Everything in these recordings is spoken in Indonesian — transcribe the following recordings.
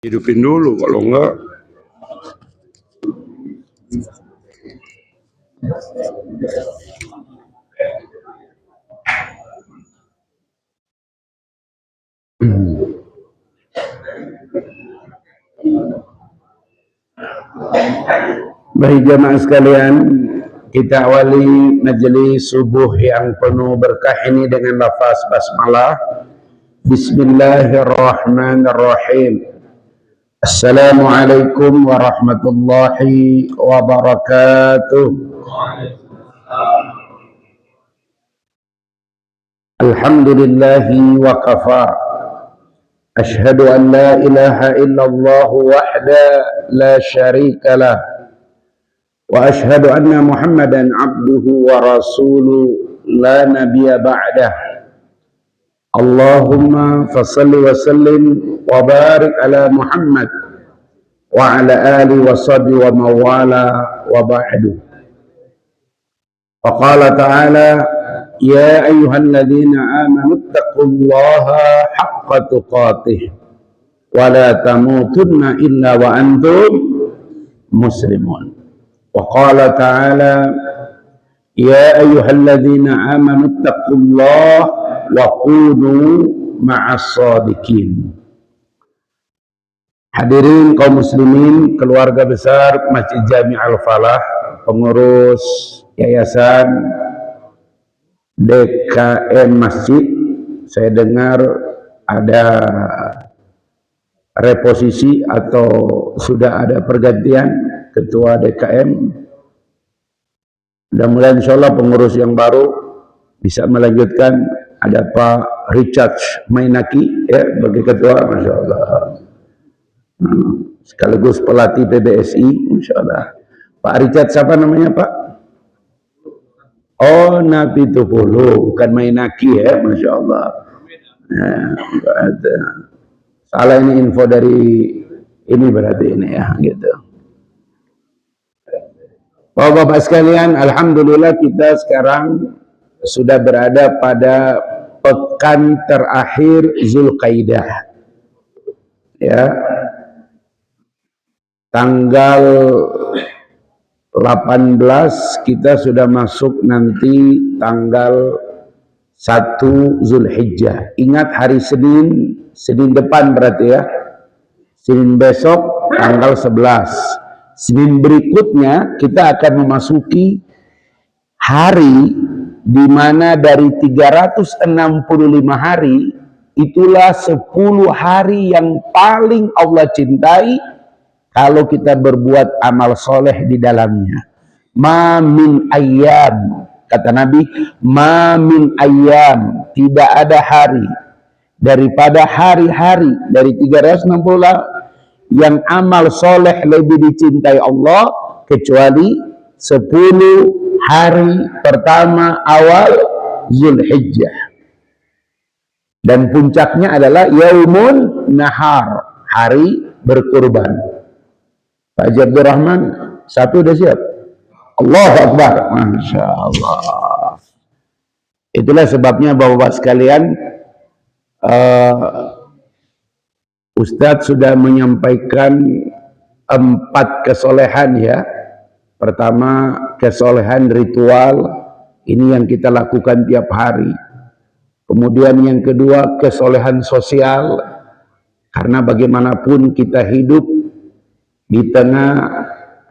Hidupin dulu, kalau enggak baik jamaah sekalian, kita awali majelis subuh yang penuh berkah ini dengan lafaz basmalah. Bismillahirrahmanirrahim. Assalamualaikum warahmatullahi wabarakatuh. Alhamdulillahi wa kafa. Ashhadu an la ilaha illallah wahda la syarika lah. Wa ashhadu anna Muhammadan abduhu wa rasuluh la nabiyya ba'dah. Allahumma fasalli wa sallim wa barik ala Muhammad wa ala ali wa sahbihi wa mawala wa ba'du. Wa qala ta'ala ya ayyuhalladzina amanu taqullaha haqqa tuqatih wa la tamutunna illa wa antum muslimun. Wa qala ta'ala ya ayyuhalladzina amanu taqullaha wa kunu ma'as shadiqin. Hadirin kaum muslimin, keluarga besar Masjid Jami Al-Falah, pengurus yayasan DKM Masjid, saya dengar ada reposisi atau sudah ada pergantian ketua DKM. Mudah-mudahan insyaallah pengurus yang baru bisa melanjutkan. Ada Pak Richard Mainaki ya sebagai ketua, masya Allah, sekaligus pelatih PBSI, masya Allah. Pak Richard siapa namanya Pak? Oh, Nabi Tupulu, bukan Mainaki ya, masya Allah. Ya, salah ini info dari ini berarti ini ya, gitu. Bapak-bapak sekalian, alhamdulillah kita sekarang sudah berada pada pekan terakhir Zulqaidah. Ya. Tanggal 18 kita sudah masuk nanti tanggal 1 Zulhijjah. Ingat hari Senin depan berarti ya. Senin besok tanggal 11. Senin berikutnya kita akan memasuki hari di mana dari 365 hari itulah 10 hari yang paling Allah cintai kalau kita berbuat amal soleh di dalamnya. Ma min ayyam, kata Nabi, ma min ayyam, tidak ada hari daripada hari-hari dari 360 yang amal soleh lebih dicintai Allah kecuali 10 hari pertama awal Zulhijjah. Dan puncaknya adalah Yaumun Nahar, hari berkurban. Pak Haji Abdurrahman, satu udah siap? Allahu Akbar, masya Allah. Itulah sebabnya bapak-bapak sekalian, Ustadz sudah menyampaikan 4 kesolehan ya. Pertama, kesolehan ritual, ini yang kita lakukan tiap hari. Kemudian yang kedua, kesolehan sosial, karena bagaimanapun kita hidup di tengah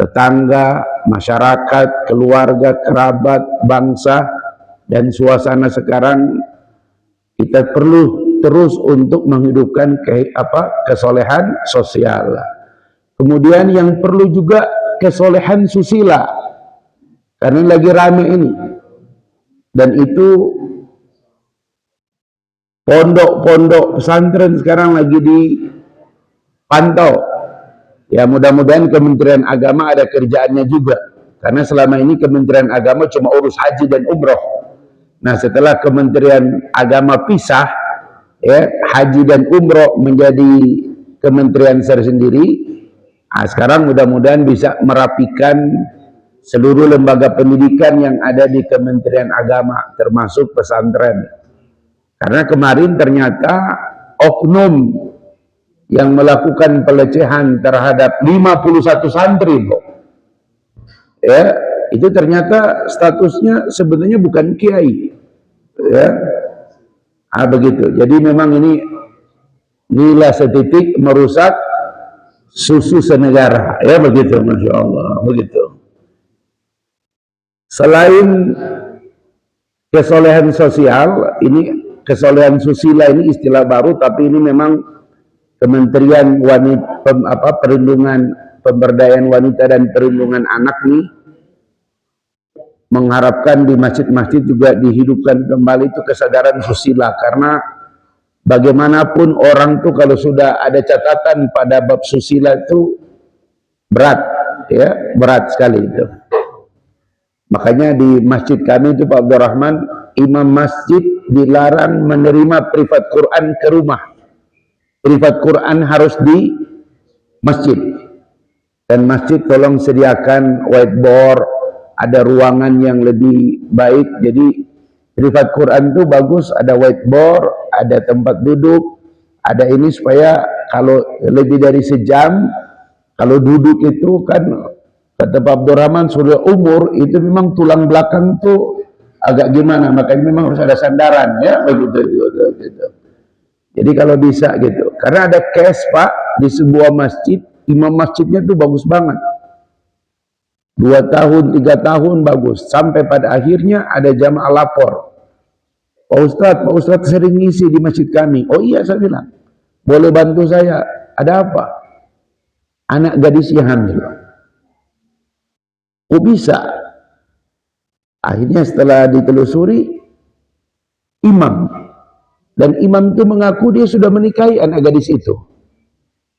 tetangga, masyarakat, keluarga, kerabat, bangsa, dan suasana sekarang, kita perlu terus untuk menghidupkan kesolehan sosial. Kemudian yang perlu juga kesolehan susila, karena lagi rame ini, dan itu pondok-pondok pesantren sekarang lagi dipantau ya. Mudah-mudahan Kementerian Agama ada kerjaannya juga, karena selama ini Kementerian Agama cuma urus haji dan umroh. Nah, setelah Kementerian Agama pisah ya, haji dan umroh menjadi kementerian tersendiri. Nah, sekarang mudah-mudahan bisa merapikan seluruh lembaga pendidikan yang ada di Kementerian Agama, termasuk pesantren. Karena kemarin ternyata oknum yang melakukan pelecehan terhadap 51 santri, loh. Ya, itu ternyata statusnya sebenarnya bukan kiai. Ya. Begitu. Jadi memang ini nilai setitik merusak susu senegara. Ya begitu, Masya Allah. Begitu. Selain kesolehan sosial, ini kesolehan susila ini istilah baru, tapi ini memang Kementerian Wanita, Perlindungan Pemberdayaan Wanita dan Perlindungan Anak nih mengharapkan di masjid-masjid juga dihidupkan kembali itu kesadaran susila, karena bagaimanapun orang tuh kalau sudah ada catatan pada bab susila itu berat, ya berat sekali itu. Makanya di masjid kami itu Pak Abdurrahman, imam masjid dilarang menerima privat Quran ke rumah. Privat Quran harus di masjid. Dan masjid tolong sediakan whiteboard, ada ruangan yang lebih baik. Jadi privat Quran itu bagus, ada whiteboard, ada tempat duduk, ada ini supaya kalau lebih dari sejam, kalau duduk itu kan kata Pak Abdurrahman sudah umur itu memang tulang belakang tuh agak gimana, makanya memang harus ada sandaran, ya begitu gitu. Jadi kalau bisa gitu, karena ada case Pak di sebuah masjid, imam masjidnya tuh bagus banget, 2 tahun 3 tahun bagus, sampai pada akhirnya ada jamaah lapor, Pak Ustadz sering ngisi di masjid kami. Oh iya, saya bilang, boleh bantu saya, ada apa? Anak gadisnya hamil. Oh bisa. Akhirnya setelah ditelusuri, imam, dan imam itu mengaku dia sudah menikahi anak gadis itu.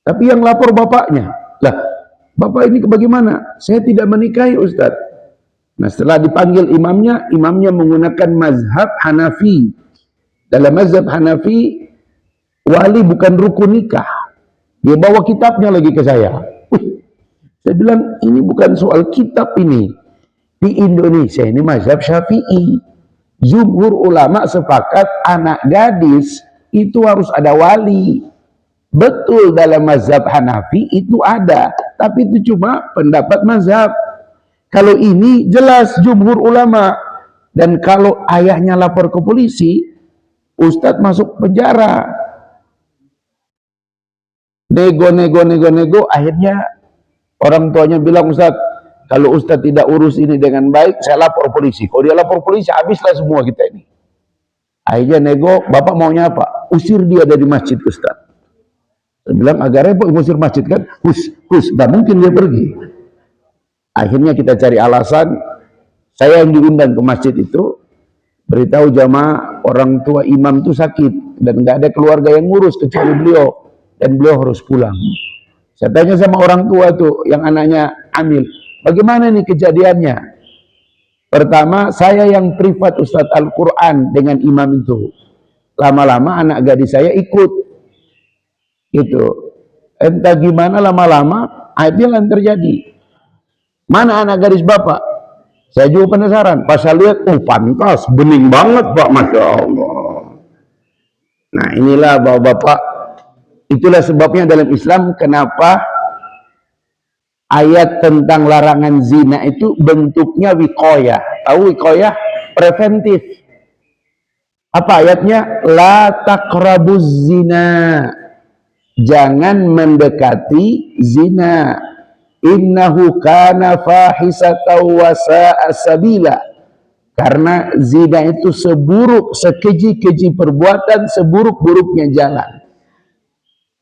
Tapi yang lapor bapaknya. Lah, bapak ini bagaimana? Saya tidak menikahi Ustadz. Nah setelah dipanggil imamnya, imamnya menggunakan mazhab Hanafi. Dalam mazhab Hanafi, wali bukan rukun nikah. Dia bawa kitabnya lagi ke saya. Saya bilang, ini bukan soal kitab ini. Di Indonesia ini mazhab Syafi'i. Jumhur ulama sepakat anak gadis itu harus ada wali. Betul dalam mazhab Hanafi itu ada, tapi itu cuma pendapat mazhab. Kalau ini jelas jumhur ulama, dan kalau ayahnya lapor ke polisi, Ustadz masuk penjara. Nego, akhirnya orang tuanya bilang, Ustadz, kalau Ustadz tidak urus ini dengan baik, saya lapor polisi. Kalau dia lapor polisi, habislah semua kita ini. Akhirnya nego, bapak maunya apa? Usir dia dari masjid, Ustadz. Saya bilang, agak repot ngusir masjid kan? Gak mungkin dia pergi. Akhirnya kita cari alasan, saya yang diundang ke masjid itu, beritahu jamaah orang tua imam itu sakit, dan gak ada keluarga yang ngurus kecuali beliau, dan beliau harus pulang. Saya tanya sama orang tua tuh, yang anaknya hamil, bagaimana nih kejadiannya? Pertama, saya yang privat Ustadz Al-Quran dengan imam itu. Lama-lama anak gadis saya ikut. Gitu. Entah gimana lama-lama, akhirnya yang terjadi. Mana anak gadis bapak? Saya juga penasaran. Pas saya lihat, oh pantas, bening banget Pak, Masya Allah. Nah inilah bapak-bapak, itulah sebabnya dalam Islam kenapa ayat tentang larangan zina itu bentuknya wikoyah. Tahu wikoyah? Preventif. Apa ayatnya? La taqrabuz zina. Jangan mendekati zina. Innahu kana fahisatan wa sa'a sabila. Karena zina itu seburuk, sekeji-keji perbuatan, seburuk-buruknya jalan.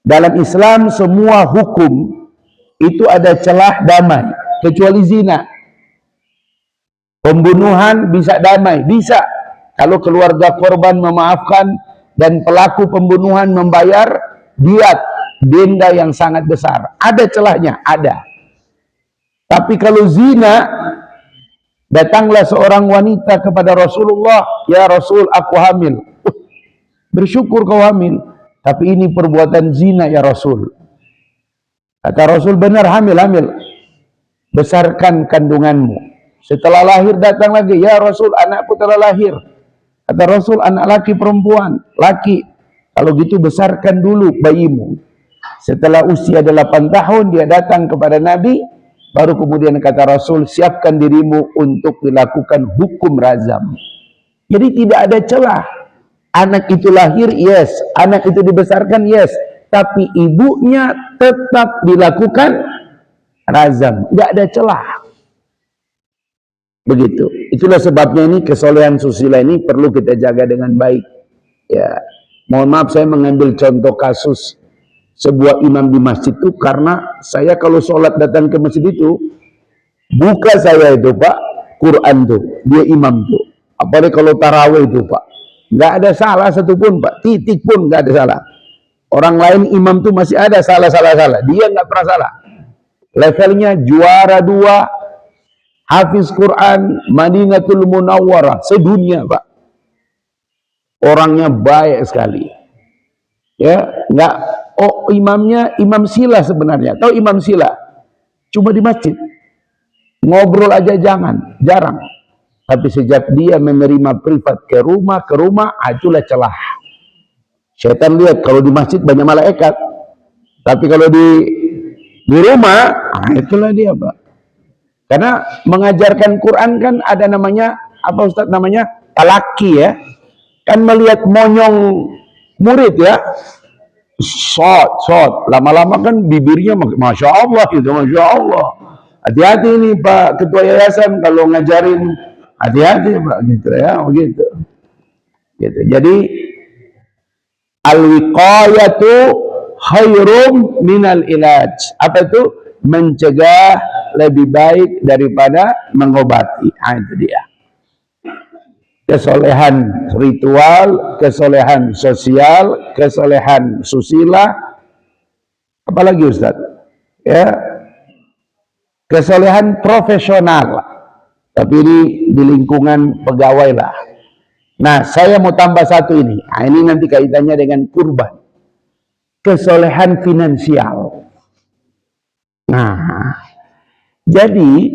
Dalam Islam semua hukum itu ada celah damai, kecuali zina. Pembunuhan bisa damai, bisa. Kalau keluarga korban memaafkan dan pelaku pembunuhan membayar diat, denda yang sangat besar. Ada celahnya, ada. Tapi kalau zina, datanglah seorang wanita kepada Rasulullah, ya Rasul, aku hamil. Bersyukur kau hamil, tapi ini perbuatan zina ya Rasul. Kata Rasul, benar hamil. Besarkan kandunganmu. Setelah lahir datang lagi, ya Rasul, anakku telah lahir. Kata Rasul, anak laki perempuan? Laki. Kalau gitu besarkan dulu bayimu. Setelah usia 8 tahun dia datang kepada Nabi, baru kemudian kata Rasul, siapkan dirimu untuk dilakukan hukum rajam. Jadi tidak ada celah. Anak itu lahir, yes. Anak itu dibesarkan, yes. Tapi ibunya tetap dilakukan rajam. Tidak ada celah. Begitu. Itulah sebabnya ini kesolehan susila ini perlu kita jaga dengan baik. Ya, mohon maaf saya mengambil contoh kasus sebuah imam di masjid itu karena saya kalau sholat datang ke masjid itu buka saya itu Pak Quran tuh, dia imam tuh. Apalagi kalau tarawih itu Pak, nggak ada salah satupun Pak, titik pun nggak ada salah. Orang lain imam tuh masih ada salah, dia nggak pernah salah. Levelnya juara 2. Hafiz Quran, Madinatul Munawwarah, sedunia Pak. Orangnya baik sekali. Ya, enggak. Oh, imamnya imam sila sebenarnya. Tahu imam sila? Cuma di masjid. Ngobrol aja jarang. Tapi sejak dia menerima privat ke rumah, itulah celah. Syaitan lihat kalau di masjid banyak malaikat. Tapi kalau di rumah, itulah dia Pak. Karena mengajarkan Quran kan ada namanya, apa Ustaz namanya? Talaki ya. Kan melihat monyong murid ya. Shot. Lama-lama kan bibirnya Masya Allah gitu, Masya Allah. Hati-hati nih Pak Ketua Yayasan kalau ngajarin. Hati-hati Pak gitu ya, begitu. Gitu. Jadi al-wiqayatu khairum minal ilaj. Apa itu? Mencegah lebih baik daripada mengobati. Itu dia. Kesolehan ritual, kesolehan sosial, kesolehan susila. Apalagi Ustaz? Ya. Kesolehan profesional. Tapi ini di lingkungan pegawai lah. Nah, saya mau tambah satu ini. Ini nanti kaitannya dengan kurban. Kesolehan finansial. Nah, jadi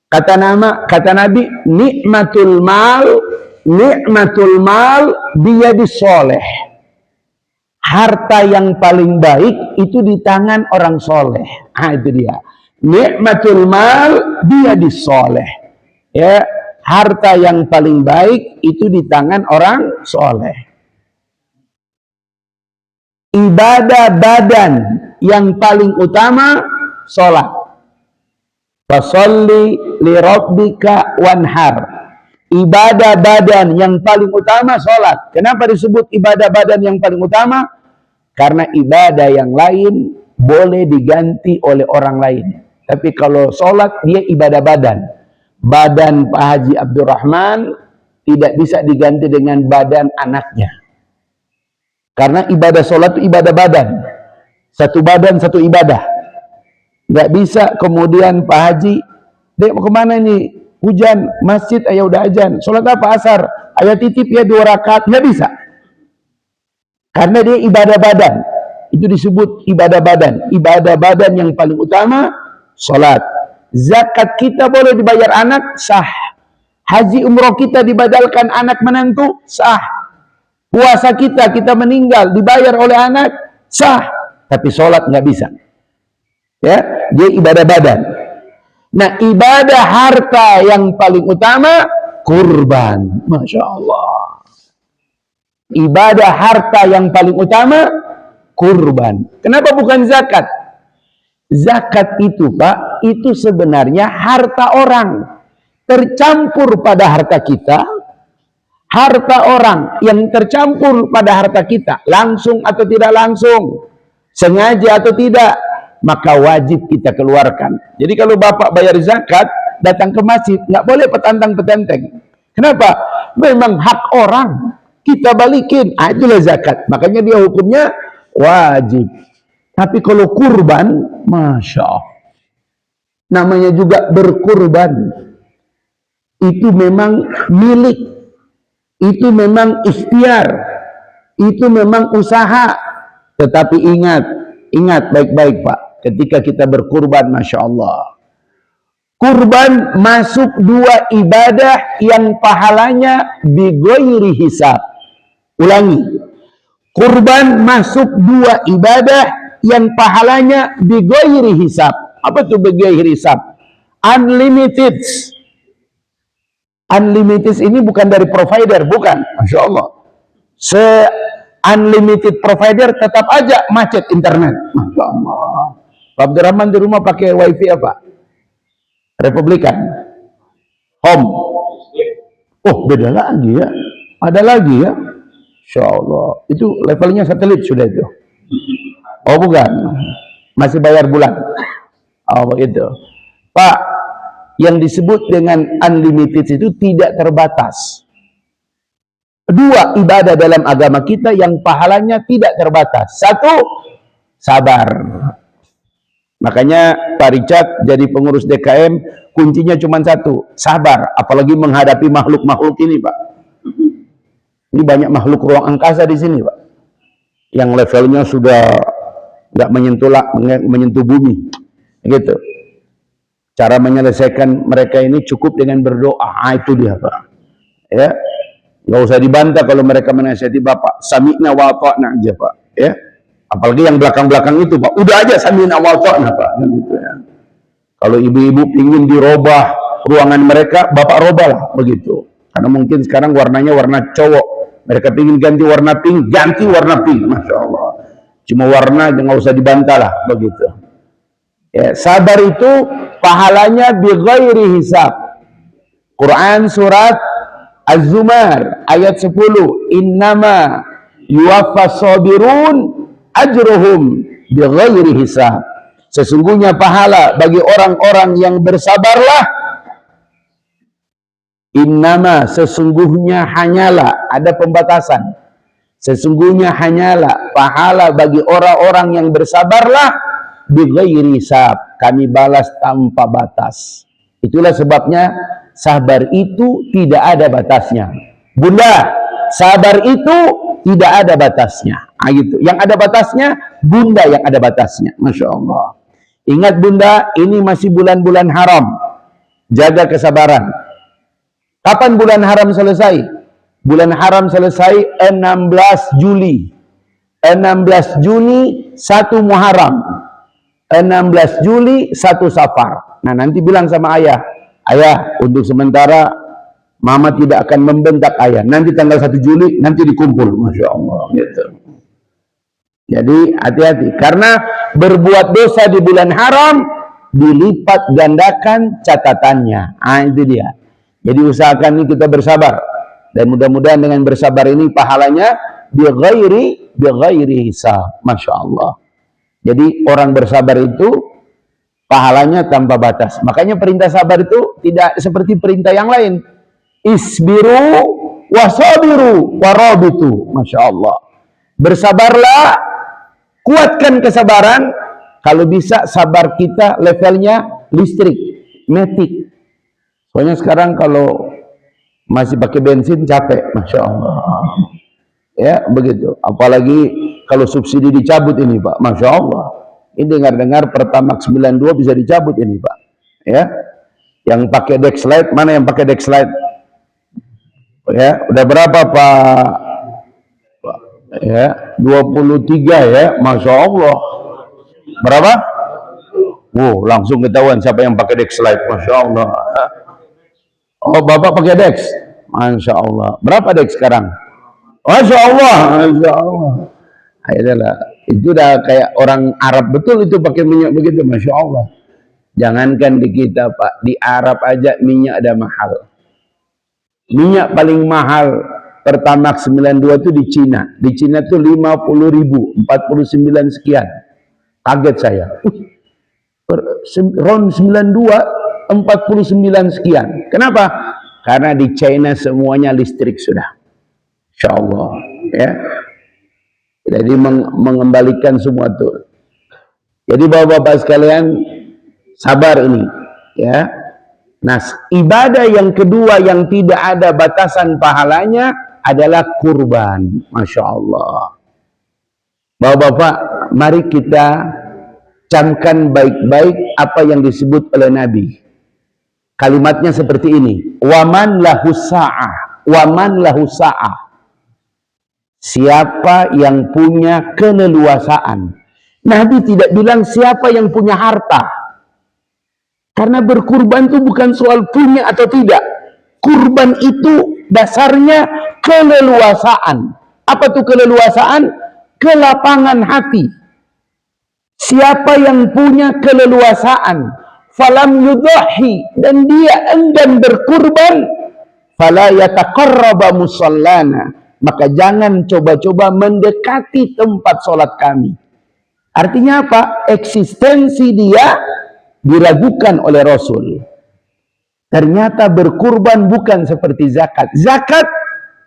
kata Nabi, nikmatul mal biyadis soleh. Harta yang paling baik itu di tangan orang soleh. Itu dia. Nikmatul mal biyadis soleh. Ya, harta yang paling baik itu di tangan orang soleh. Ibadah badan yang paling utama sholat. Fasolli li rabbika wanhar. Ibadah badan yang paling utama sholat. Kenapa disebut ibadah badan yang paling utama? Karena ibadah yang lain boleh diganti oleh orang lain. Tapi kalau sholat dia ibadah badan. Badan Pak Haji Abdurrahman tidak bisa diganti dengan badan anaknya. Karena ibadah sholat itu ibadah badan. Satu badan, satu ibadah. Nggak bisa kemudian Pak Haji, dek mau kemana nih? Hujan, masjid, ayo udah ajan. Sholat apa asar? Ayo titip ya 2 rakaat. Nggak bisa. Karena dia ibadah badan. Itu disebut ibadah badan. Ibadah badan yang paling utama, sholat. Zakat kita boleh dibayar anak, sah. Haji umroh kita dibadalkan anak menantu, sah. Puasa kita meninggal dibayar oleh anak, sah. Tapi sholat nggak bisa. Ya, dia ibadah badan. Nah, ibadah harta yang paling utama kurban. Masya Allah. Ibadah harta yang paling utama kurban. Kenapa bukan zakat? Zakat itu Pak, itu sebenarnya harta orang tercampur pada harta kita. Harta orang yang tercampur pada harta kita, langsung atau tidak langsung, sengaja atau tidak, maka wajib kita keluarkan. Jadi kalau Bapak bayar zakat, datang ke masjid, nggak boleh petantang-petenteng. Kenapa? Memang hak orang, kita balikin. Itulah zakat. Makanya dia hukumnya wajib. Tapi kalau kurban, Masya Allah. Namanya juga berkurban. Itu memang milik. Itu memang ikhtiar, itu memang usaha. Tetapi ingat baik-baik Pak, ketika kita berkurban, Masya Allah, kurban masuk 2 ibadah yang pahalanya bighairi hisab. Ulangi, Kurban masuk dua ibadah yang pahalanya bighairi hisab. Apa tuh bighairi hisab? Unlimited. Unlimited ini bukan dari provider, bukan. Masya Allah. Unlimited provider tetap aja macet internet. Masya Allah. Pak Abdurrahman di rumah pakai wifi apa? Republikan. Home. Oh, beda lagi ya. Ada lagi ya. Insya Allah. Itu levelnya satelit sudah itu. Oh bukan. Masih bayar bulan. Oh begitu. Pak, yang disebut dengan unlimited itu tidak terbatas. Dua ibadah dalam agama kita yang pahalanya tidak terbatas. Satu, sabar. Makanya Pak Richard jadi pengurus DKM, kuncinya cuma satu, sabar. Apalagi menghadapi makhluk-makhluk ini, Pak. Ini banyak makhluk ruang angkasa di sini, Pak. Yang levelnya sudah nggak menyentuh bumi, gitu. Cara menyelesaikan mereka ini cukup dengan berdoa. Itu dia, Pak. Ya, nggak usah dibantah kalau mereka menasihati Bapak. Sami'na wa ata'na aja, Pak. Ya, apalagi yang belakang-belakang itu, Pak. Udah aja sami'na wa ata'na, Pak. Gitu, ya. Kalau ibu-ibu ingin dirubah ruangan mereka, Bapak robahlah begitu. Karena mungkin sekarang warnanya warna cowok. Mereka ingin ganti warna pink, ganti warna pink. Masya Allah. Cuma warna nggak usah dibantah lah begitu. Ya, sabar itu pahalanya bighairi hisab. Quran surat Az-Zumar ayat 10. Innama yuwaffas sabirun ajruhum bighairi hisab. Sesungguhnya pahala bagi orang-orang yang bersabarlah. Innama sesungguhnya hanyalah, ada pembatasan. Sesungguhnya hanyalah pahala bagi orang-orang yang bersabarlah bighairi hisab. Kami balas tanpa batas. Itulah sebabnya sabar itu tidak ada batasnya. Bunda, sabar itu tidak ada batasnya. Gitu. Yang ada batasnya, Bunda yang ada batasnya. Masya Allah. Ingat Bunda, ini masih bulan-bulan haram. Jaga kesabaran. Kapan bulan haram selesai? Bulan haram selesai 16 Juli. 16 Juni 1 Muharram. 16 Juli 1 Safar. Nah, nanti bilang sama ayah, ayah, untuk sementara mama tidak akan membentak ayah. Nanti tanggal 1 Juli nanti dikumpul. Masya Allah. Gitu. Jadi hati-hati. Karena berbuat dosa di bulan haram dilipat gandakan catatannya. Itu dia. Jadi usahakan ini kita bersabar. Dan mudah-mudahan dengan bersabar ini pahalanya bighairi hisab. Masya Allah. Jadi orang bersabar itu pahalanya tanpa batas. Makanya perintah sabar itu tidak seperti perintah yang lain. Isbiru wasabiru warabitu. Masya Allah. Bersabarlah, kuatkan kesabaran. Kalau bisa sabar kita levelnya listrik, metik. Soalnya sekarang kalau masih pakai bensin capek, Masya Allah. Ya, begitu. Apalagi kalau subsidi dicabut ini, Pak. Masya Allah. Ini dengar-dengar Pertamax 92 bisa dicabut ini, Pak. Ya. Yang pakai Dexlite, mana yang pakai Dexlite? Ya, udah berapa, Pak? Ya, 23 ya. Masya Allah. Berapa? Wow, langsung ketahuan siapa yang pakai Dexlite. Masya Allah. Oh, Bapak pakai Dex? Masya Allah. Berapa Dex sekarang? Masya Allah. Masya Allah. Ayolah. Itu udah kayak orang Arab betul itu pakai minyak begitu. Masya Allah. Jangankan di kita, Pak. Di Arab aja minyak ada mahal. Minyak paling mahal Pertamax 92 itu di Cina. Di Cina itu 50.000, 49 sekian. Kaget saya. Ron 92 49 sekian. Kenapa? Karena di China semuanya listrik sudah. Insya Allah. Ya. Jadi mengembalikan semua itu. Jadi bapak-bapak sekalian, sabar ini. Ya. Nah, ibadah yang kedua yang tidak ada batasan pahalanya adalah kurban. Masya Allah. Bapak-bapak, mari kita camkan baik-baik apa yang disebut oleh Nabi. Kalimatnya seperti ini. Waman lahu sa'ah. Waman lahu sa'ah. siapa yang punya keleluasaan. Nabi tidak bilang siapa yang punya harta. Karena berkurban itu bukan soal punya atau tidak. Kurban itu dasarnya keleluasaan. Apa tuh keleluasaan? Kelapangan hati. Siapa yang punya keleluasaan, falam yudhahi, dan dia enggan berkurban, fala yataqarraba musallana, maka jangan coba-coba mendekati tempat sholat kami. Artinya apa? Eksistensi dia diragukan oleh Rasul. Ternyata berkurban bukan seperti zakat. Zakat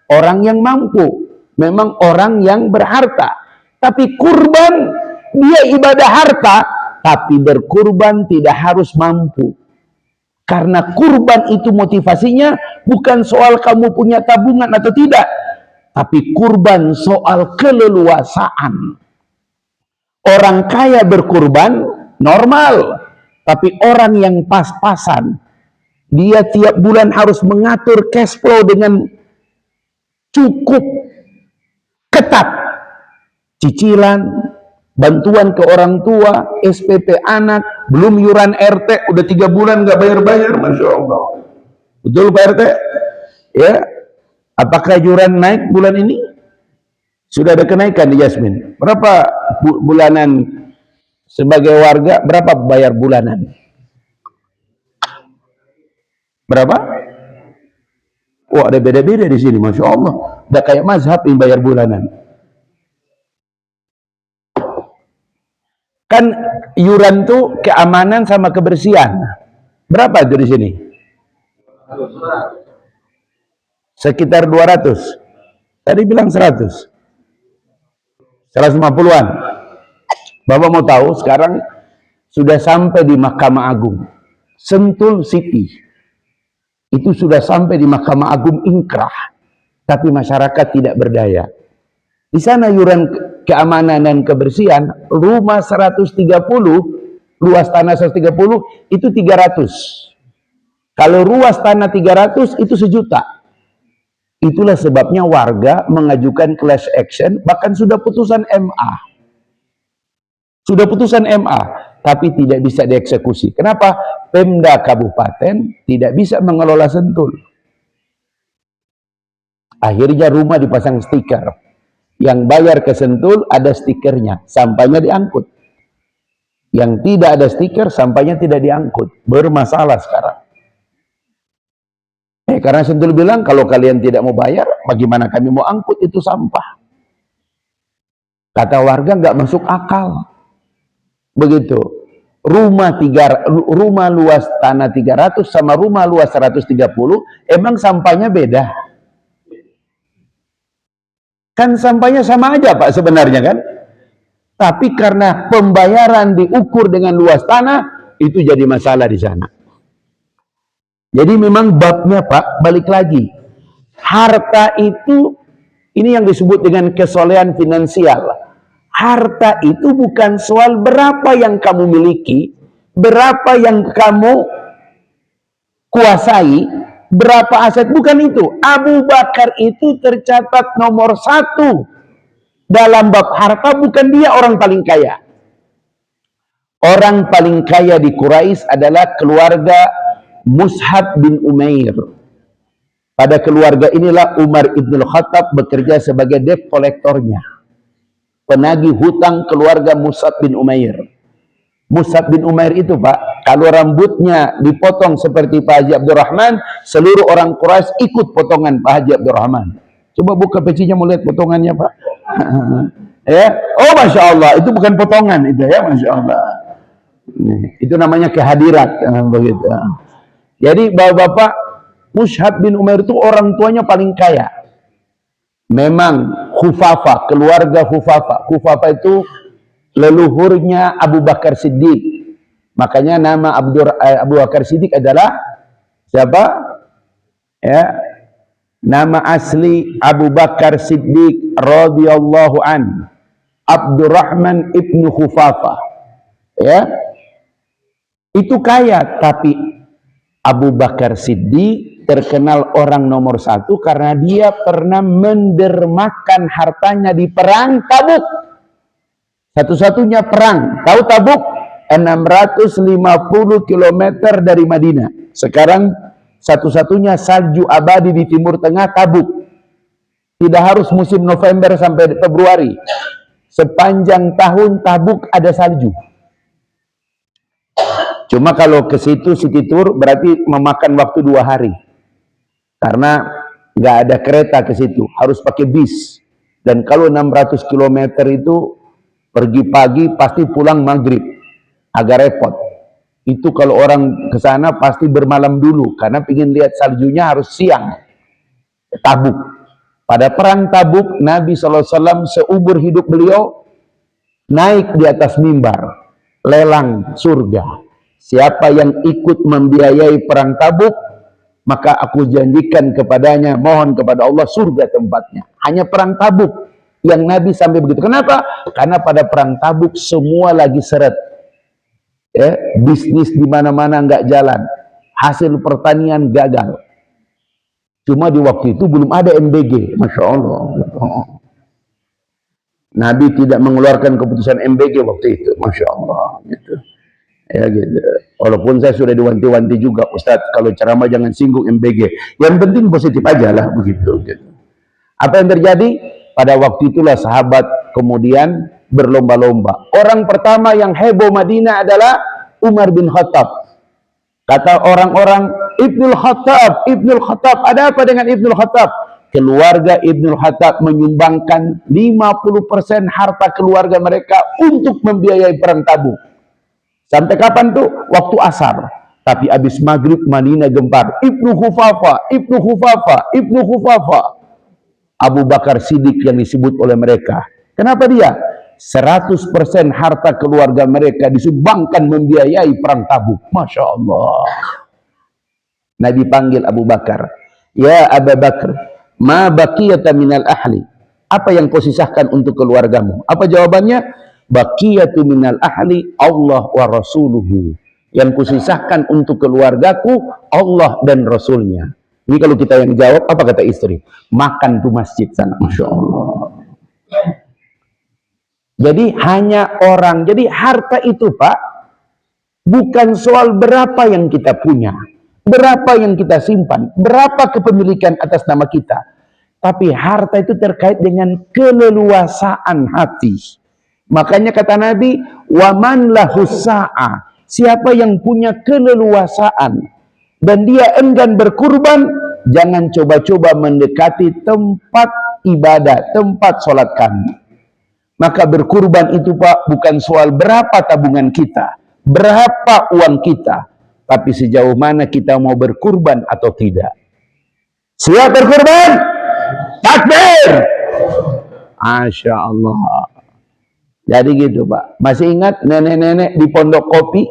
orang yang mampu, memang orang yang berharta. Tapi kurban dia ibadah harta, tapi berkurban tidak harus mampu. Karena kurban itu motivasinya bukan soal kamu punya tabungan atau tidak, tapi kurban soal keleluasaan. Orang kaya berkurban normal, tapi orang yang pas-pasan, dia tiap bulan harus mengatur cash flow dengan cukup ketat. Cicilan, bantuan ke orang tua, SPP anak, belum iuran RT, udah 3 bulan nggak bayar-bayar, Masya Allah. Betul Pak RT? Ya, apakah iuran naik bulan ini? Sudah ada kenaikan di Yasmin. Berapa bulanan sebagai warga, berapa bayar bulanan? Berapa? Wah, ada beda-beda di sini, Masya Allah. Udah kayak mazhab yang bayar bulanan. Kan iuran tuh keamanan sama kebersihan. Berapa itu di sini? Sekitar 200. Tadi bilang 100. 150-an. Bapak mau tahu, sekarang sudah sampai di Mahkamah Agung. Sentul City. Itu sudah sampai di Mahkamah Agung ingkrah. Tapi masyarakat tidak berdaya. Di sana iuran keamanan dan kebersihan, rumah 130, luas tanah 130, itu 300. Kalau luas tanah 300, itu 1 juta. Itulah sebabnya warga mengajukan class action, bahkan sudah putusan MA. Sudah putusan MA, tapi tidak bisa dieksekusi. Kenapa? Pemda Kabupaten tidak bisa mengelola Sentul. Akhirnya rumah dipasang stiker. Yang bayar ke Sentul ada stikernya, sampahnya diangkut. Yang tidak ada stiker, sampahnya tidak diangkut. Bermasalah sekarang. Karena Sentul bilang, kalau kalian tidak mau bayar, bagaimana kami mau angkut itu sampah? Kata warga, nggak masuk akal. Begitu. Rumah luas tanah 300 sama rumah luas 130, emang sampahnya beda? Kan sampahnya sama aja Pak sebenarnya kan? Tapi karena pembayaran diukur dengan luas tanah, itu jadi masalah di sana. Jadi memang babnya Pak, balik lagi. Harta itu, ini yang disebut dengan kesolehan finansial. Harta itu bukan soal berapa yang kamu miliki, berapa yang kamu kuasai, berapa aset, bukan itu. Abu Bakar itu tercatat nomor 1 dalam bab harta, bukan dia orang paling kaya. Orang paling kaya di Quraisy adalah keluarga Mus'ab bin Umair. Pada keluarga inilah Umar ibn Khattab bekerja sebagai debt kolektornya, penagih hutang keluarga Mus'ab bin Umair. Mus'ab bin Umair itu Pak, kalau rambutnya dipotong seperti Pak Haji Abdurrahman, seluruh orang Quraisy ikut potongan Pak Haji Abdurrahman. Coba buka pecinya, mau lihat potongannya Pak. Ya, oh Masya Allah, itu bukan potongan itu ya, Masya Allah. Itu namanya kehadirat, begitu. Jadi bapak-bapak, Mus'ab bin Umair itu orang tuanya paling kaya. Memang Khufafah, keluarga Khufafah. Khufafah itu leluhurnya Abu Bakar Siddiq. Makanya nama Abu Bakar Siddiq adalah siapa? Ya, nama asli Abu Bakar Siddiq radhiyallahu an, Abdurrahman ibnu Khufafah. Ya, itu kaya, tapi Abu Bakar Siddiq terkenal orang nomor satu karena dia pernah mendermakan hartanya di perang Tabuk. Satu-satunya perang. Tahu Tabuk? 650 km dari Madinah. Sekarang satu-satunya salju abadi di Timur Tengah Tabuk. Tidak harus musim November sampai Februari. Sepanjang tahun Tabuk ada salju. Cuma kalau ke situ city tour berarti memakan waktu 2 hari. Karena nggak ada kereta ke situ, harus pakai bis. Dan kalau 600 km itu pergi pagi pasti pulang maghrib. Agak repot. Itu kalau orang ke sana pasti bermalam dulu karena ingin lihat saljunya harus siang. Tabuk. Pada perang Tabuk, Nabi SAW seumur hidup beliau naik di atas mimbar, lelang surga. Siapa yang ikut membiayai perang Tabuk, maka aku janjikan kepadanya, mohon kepada Allah surga tempatnya. Hanya perang Tabuk yang Nabi sampai begitu. Kenapa? Karena pada perang Tabuk semua lagi seret. Ya, bisnis di mana-mana nggak jalan, hasil pertanian gagal. Cuma di waktu itu belum ada MBG, Masya Allah. Nabi tidak mengeluarkan keputusan MBG waktu itu, Masya Allah. Gitu. Ya, gitu. Walaupun saya sudah diwanti-wanti juga, Ustadz, kalau ceramah jangan singgung MBG. Yang penting positif aja lah, begitu. Gitu. Apa yang terjadi? Pada waktu itulah sahabat kemudian berlomba-lomba. Orang pertama yang heboh Madinah adalah Umar bin Khattab. Kata orang-orang, Ibnul Khattab, Ibnul Khattab, ada apa dengan Ibnul Khattab? Keluarga Ibnul Khattab menyumbangkan 50% harta keluarga mereka untuk membiayai perang Tabuk. Sampai kapan tuh? Waktu asar. Tapi habis maghrib Madinah gempar. Ibnu Hufafa, Ibnu Hufafa, Ibnu Hufafa. Abu Bakar Siddiq yang disebut oleh mereka. Kenapa dia? 100% harta keluarga mereka disumbangkan membiayai perang Tabuk. Masya Allah. Nabi panggil Abu Bakar. Ya Abu Bakar, ma baqiyata minal ahli. Apa yang kau sisahkan untuk keluargamu? Apa jawabannya? Baqiyatu minal ahli Allah wa rasuluhu. Yang kusisahkan untuk keluargaku Allah dan Rasulnya. Ini kalau kita yang jawab, apa kata istri? Makan tuh masjid sana. Masya Allah. Jadi hanya orang, jadi harta itu Pak, bukan soal berapa yang kita punya, berapa yang kita simpan, berapa kepemilikan atas nama kita. Tapi harta itu terkait dengan keleluasaan hati. Makanya kata Nabi, waman lahus sa'a, siapa yang punya keleluasaan dan dia enggan berkurban, jangan coba-coba mendekati tempat ibadah, tempat sholat kami. Maka berkurban itu Pak bukan soal berapa tabungan kita, berapa uang kita, tapi sejauh mana kita mau berkurban atau tidak. Siap berkurban? Takbir! Masya Allah. Jadi gitu Pak. Masih ingat nenek-nenek di Pondok Kopi,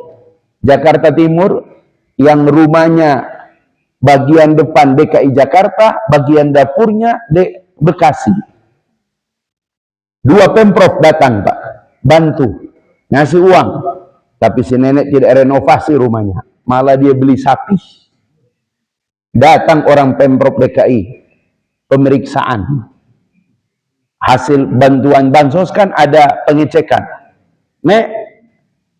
Jakarta Timur, yang rumahnya bagian depan DKI Jakarta, bagian dapurnya Bekasi. 2 Pemprov datang Pak, bantu, ngasih uang. Tapi si nenek tidak renovasi rumahnya, malah dia beli sapi. Datang orang Pemprov DKI, pemeriksaan. Hasil bantuan bansos kan ada pengecekan. Nek,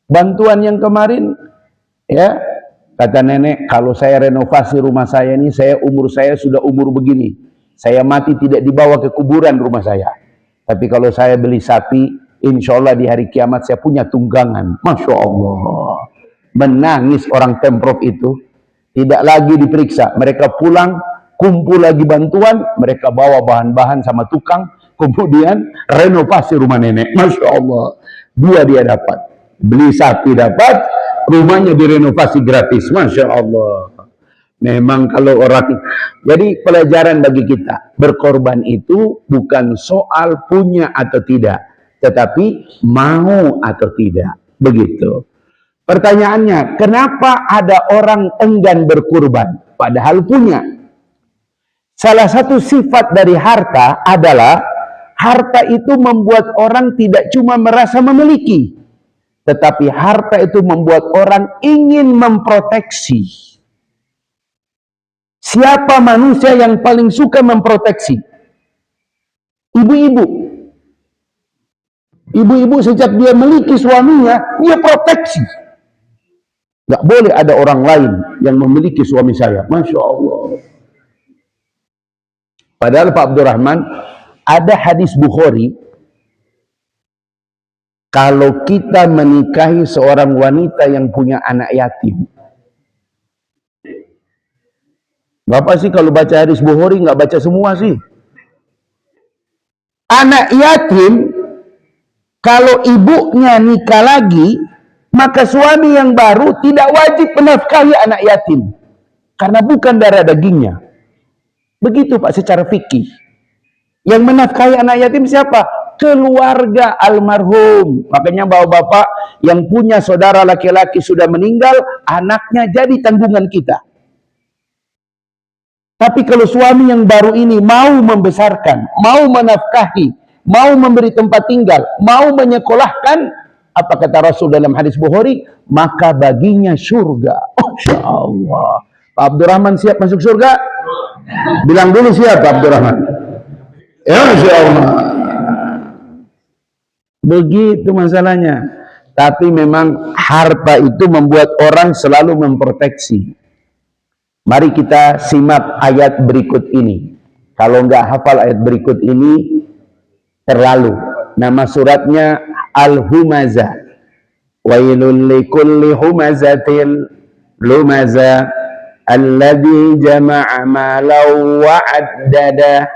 bantuan yang kemarin, ya, kata nenek, kalau saya renovasi rumah saya ini, umur saya sudah umur begini. Saya mati tidak dibawa ke kuburan rumah saya. Tapi kalau saya beli sapi, insya Allah di hari kiamat saya punya tunggangan. Masya Allah. Menangis orang Pemprov itu. Tidak lagi diperiksa. Mereka pulang, kumpul lagi bantuan. Mereka bawa bahan-bahan sama tukang. Kemudian renovasi rumah nenek. Masya Allah. 2 dia dapat. Beli sapi dapat, rumahnya direnovasi gratis. Masya Allah. Memang kalau orang, jadi pelajaran bagi kita, berkorban itu bukan soal punya atau tidak, tetapi mau atau tidak. Begitu. Pertanyaannya, kenapa ada orang enggan berkorban padahal punya? Salah satu sifat dari harta adalah harta itu membuat orang tidak cuma merasa memiliki, tetapi harta itu membuat orang ingin memproteksi. Siapa manusia yang paling suka memproteksi? Ibu-ibu. Ibu-ibu sejak dia memiliki suaminya, dia proteksi. Gak boleh ada orang lain yang memiliki suami saya. Masya Allah. Padahal Pak Abdurrahman, ada hadis Bukhari, kalau kita menikahi seorang wanita yang punya anak yatim. Bapak sih kalau baca hadis Bukhari nggak baca semua sih. Anak yatim, kalau ibunya nikah lagi, maka suami yang baru tidak wajib menafkahi anak yatim. Karena bukan darah dagingnya. Begitu Pak secara fikih. Yang menafkahi anak yatim siapa? Keluarga almarhum. Makanya bapak-bapak yang punya saudara laki-laki sudah meninggal, anaknya jadi tanggungan kita. Tapi kalau suami yang baru ini mau membesarkan, mau menafkahi, mau memberi tempat tinggal, mau menyekolahkan, apa kata Rasul dalam hadis Bukhari? Maka baginya surga. Masya Allah. Pak Abdurrahman siap masuk surga? Bilang dulu siap Pak Abdurrahman. Ya Masya Allah. Begitu masalahnya. Tapi memang harta itu membuat orang selalu memproteksi. Mari kita simak ayat berikut ini. Kalau nggak hafal ayat berikut ini, terlalu. Nama suratnya Al-Humazah. Wailul likulli humazatin lumaza alladhi jama'a malau wa'addada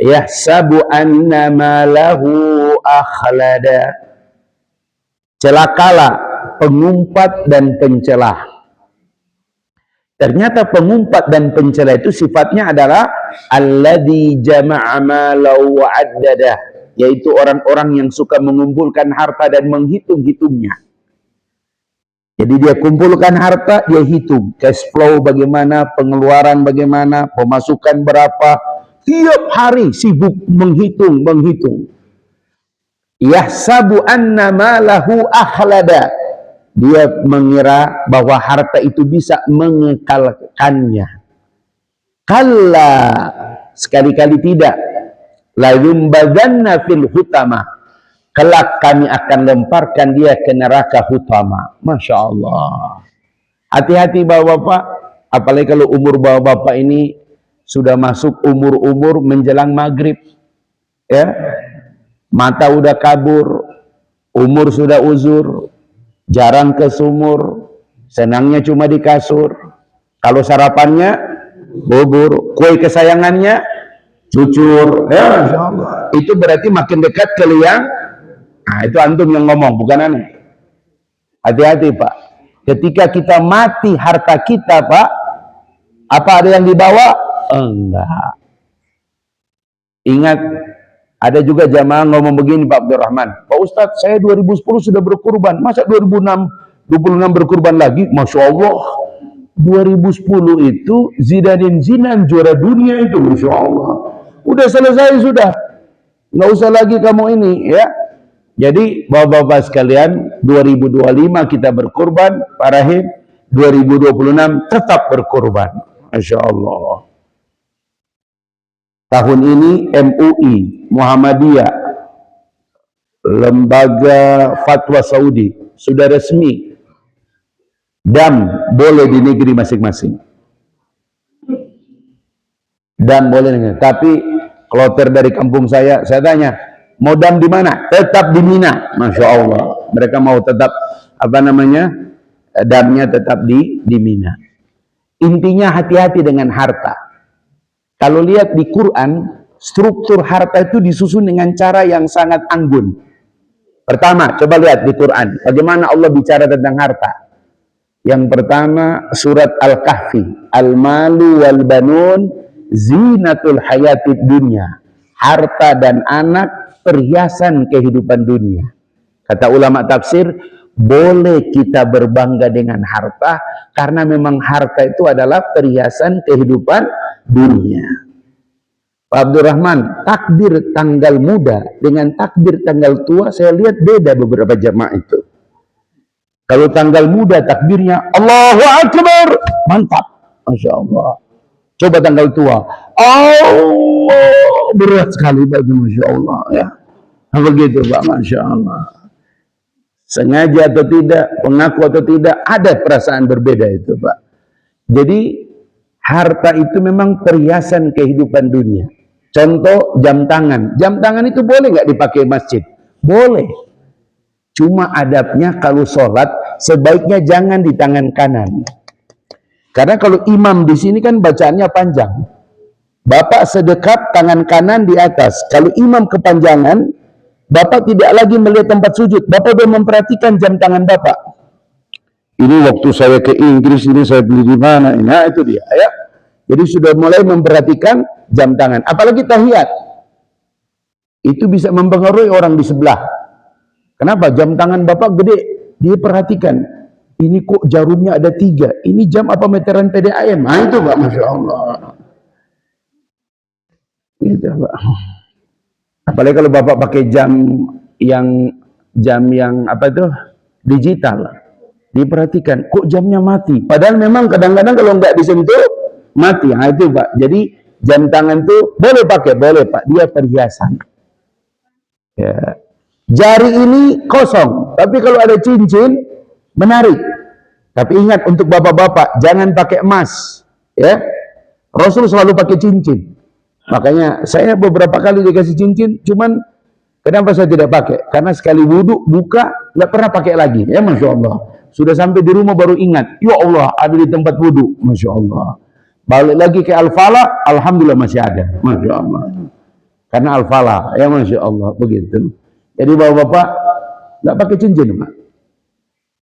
yahsabu anna malahu akhlada. Celakalah pengumpat dan pencelah. Ternyata pengumpat dan pencela itu sifatnya adalah alladzi jama'a malau wa'addada, yaitu orang-orang yang suka mengumpulkan harta dan menghitung-hitungnya. Jadi dia kumpulkan harta, dia hitung cash flow bagaimana, pengeluaran bagaimana, pemasukan berapa, tiap hari sibuk menghitung. Yahsabu anna malahu akhlada. Dia mengira bahwa harta itu bisa mengekalkannya. Kalla, sekali-kali tidak. La yumbadanna fil hutama. Kelak kami akan lemparkan dia ke neraka hutama. Masya Allah. Hati-hati bapak-bapak. Apalagi kalau umur bapak-bapak ini sudah masuk umur-umur menjelang maghrib. Ya, mata udah kabur. Umur sudah uzur. Jarang ke sumur, senangnya cuma di kasur. Kalau sarapannya bubur, kue kesayangannya cucur. Ya, itu berarti makin dekat ke liang. Nah, itu antum yang ngomong, bukan aneh. Hati-hati Pak. Ketika kita mati harta kita Pak, apa ada yang dibawa? Enggak. Ingat, ada juga jamaah ngomong begini Pak Abdurrahman, Pak Ustadz saya 2010 sudah berkurban, masa 2026 berkurban lagi? Masya Allah, 2010 itu Zidan juara dunia itu, Masya Allah. Udah selesai sudah, nggak usah lagi kamu ini ya. Jadi bapak-bapak sekalian, 2025 kita berkurban, Pak Rahim, 2026 tetap berkurban, Masya Allah. Tahun ini MUI, Muhammadiyah, Lembaga Fatwa Saudi, sudah resmi dam boleh di negeri masing-masing. Dam boleh, tapi kloter dari kampung saya tanya, mau dam di mana? Tetap di Mina, Masya Allah. Mereka mau tetap, damnya tetap di Mina. Intinya hati-hati dengan harta. Kalau lihat di Quran, struktur harta itu disusun dengan cara yang sangat anggun. Pertama, coba lihat di Quran, bagaimana Allah bicara tentang harta. Yang pertama, surat Al-Kahfi. Al-malu wal banun zinatul hayatid dunya. Harta dan anak perhiasan kehidupan dunia. Kata ulama tafsir, boleh kita berbangga dengan harta, karena memang harta itu adalah perhiasan kehidupan dunia. Pak Abdurrahman, takbir tanggal muda dengan takbir tanggal tua, saya lihat beda beberapa jamaah itu. Kalau tanggal muda takbirnya Allahu Akbar, mantap, Masya Allah. Coba tanggal tua. Allah, berat sekali Pak itu, Masya Allah ya. Begitu Pak, Masya Allah. Sengaja atau tidak, pengaku atau tidak, ada perasaan berbeda itu Pak. Jadi harta itu memang perhiasan kehidupan dunia. Contoh jam tangan. Jam tangan itu boleh nggak dipakai masjid? Boleh. Cuma adabnya kalau sholat sebaiknya jangan di tangan kanan. Karena kalau imam di sini kan bacaannya panjang. Bapak sedekat tangan kanan di atas. Kalau imam kepanjangan, Bapak tidak lagi melihat tempat sujud. Bapak sudah memperhatikan jam tangan Bapak. Ini waktu saya ke Inggris, ini saya beli di mana? Nah itu dia ya. Jadi sudah mulai memperhatikan jam tangan. Apalagi tahiyat. Itu bisa mempengaruhi orang di sebelah. Kenapa? Jam tangan Bapak gede. Dia perhatikan. Ini kok jarumnya ada 3. Ini jam apa meteran PDAM? Nah itu Pak, Masya Allah. Gitu Pak. Apalagi kalau Bapak pakai jam yang apa itu? Digital. Diperhatikan, kok jamnya mati? Padahal memang kadang-kadang kalau nggak disentuh, mati. Nah itu Pak. Jadi jam tangan itu boleh pakai, boleh Pak. Dia perhiasan. Ya. Jari ini kosong, tapi kalau ada cincin, menarik. Tapi ingat untuk bapak-bapak, jangan pakai emas. Ya, Rasul selalu pakai cincin. Makanya saya beberapa kali dikasih cincin, cuman kenapa saya tidak pakai? Karena sekali wudhu, buka, nggak pernah pakai lagi. Ya Masya Allah. Sudah sampai di rumah baru ingat, ya Allah ada di tempat wudhu. Masya Allah. Balik lagi ke Al-Falah, Alhamdulillah masih ada. Masya Allah. Karena Al-Falah, ya Masya Allah. Begitu. Jadi bapak-bapak nggak pakai cincin Pak.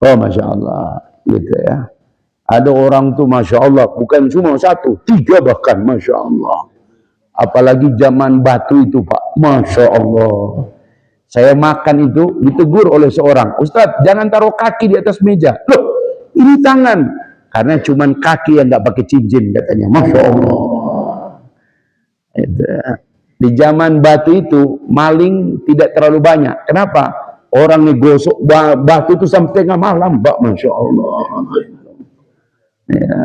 Oh Masya Allah. Gitu ya. Ada orang tuh Masya Allah, bukan cuma 1, 3 bahkan. Masya Allah. Apalagi zaman batu itu Pak. Masya Allah. Saya makan itu ditegur oleh seorang, Ustadz jangan taruh kaki di atas meja. Loh, ini tangan. Karena cuman kaki yang nggak pakai cincin katanya. Masya Allah. Di zaman batu itu maling tidak terlalu banyak. Kenapa? Orang ngegosok batu itu sampai tengah malam, Pak. Masya Allah. Ya.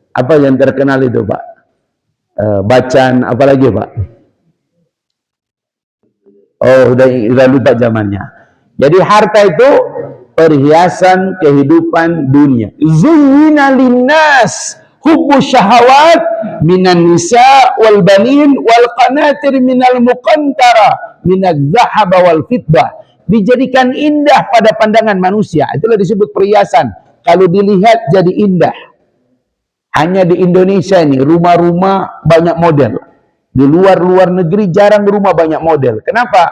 Apa yang terkenal itu Pak? Bacaan apa lagi Pak? Oh, udah lupa zamannya. Jadi harta itu perhiasan kehidupan dunia. Zuyyina linnas hubbu syahawat minan nisa wal banin wal qanatir minal muqantara minadz zahab wal fiddah. Dijadikan indah pada pandangan manusia. Itulah disebut perhiasan. Kalau dilihat jadi indah. Hanya di Indonesia ini rumah-rumah banyak model. Di luar negeri jarang rumah banyak model. Kenapa?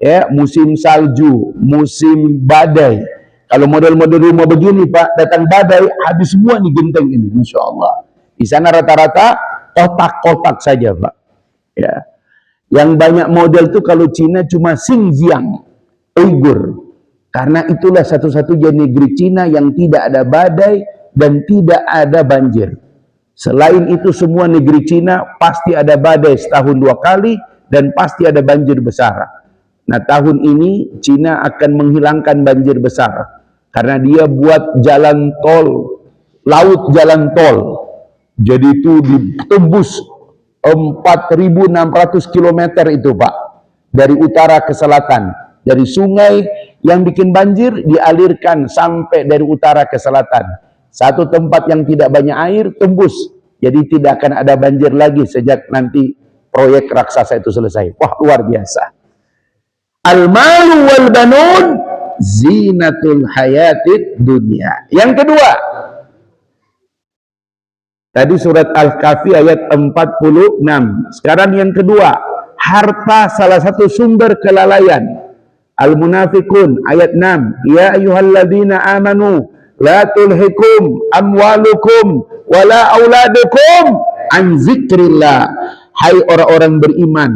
Ya, musim salju, musim badai. Kalau model-model rumah begini Pak, datang badai, habis semua nih genteng ini, Masya Allah. Di sana rata-rata kotak-kotak saja Pak. Ya. Yang banyak model itu kalau Cina cuma Xinjiang, Uighur. Karena itulah satu-satunya negeri Cina yang tidak ada badai dan tidak ada banjir. Selain itu semua negeri Cina pasti ada badai setahun 2 kali dan pasti ada banjir besar. Nah tahun ini Cina akan menghilangkan banjir besar karena dia buat jalan tol, laut jalan tol. Jadi itu ditembus 4.600 km itu Pak, dari utara ke selatan. Dari sungai yang bikin banjir dialirkan sampai dari utara ke selatan. Satu tempat yang tidak banyak air tembus. Jadi tidak akan ada banjir lagi sejak nanti proyek raksasa itu selesai. Wah, luar biasa. Al-malu wal banun zinatul hayatid dunya. Yang kedua, tadi surat Al-Kahfi ayat 46. Sekarang yang kedua, harta salah satu sumber kelalaian. Al-Munafiqun ayat 6. Ya ayyuhalladzina amanu la tulhikum amwalukum wala auladukum an zikrillah. Hai orang-orang beriman,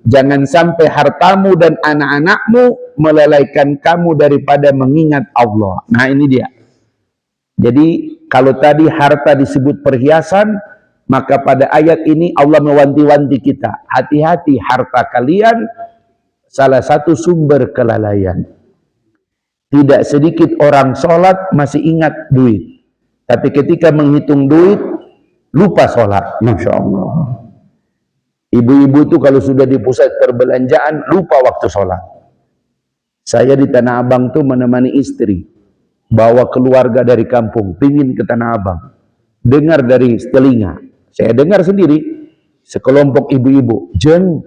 jangan sampai hartamu dan anak-anakmu melalaikan kamu daripada mengingat Allah. Nah ini dia. Jadi kalau tadi harta disebut perhiasan, maka pada ayat ini Allah mewanti-wanti kita. Hati-hati harta kalian salah satu sumber kelalaian. Tidak sedikit orang sholat masih ingat duit. Tapi ketika menghitung duit, lupa sholat. Masya Allah. Ibu-ibu itu kalau sudah di pusat perbelanjaan lupa waktu sholat. Saya di Tanah Abang tuh menemani istri, bawa keluarga dari kampung, pingin ke Tanah Abang. Dengar dari telinga, saya dengar sendiri, sekelompok ibu-ibu, Jen,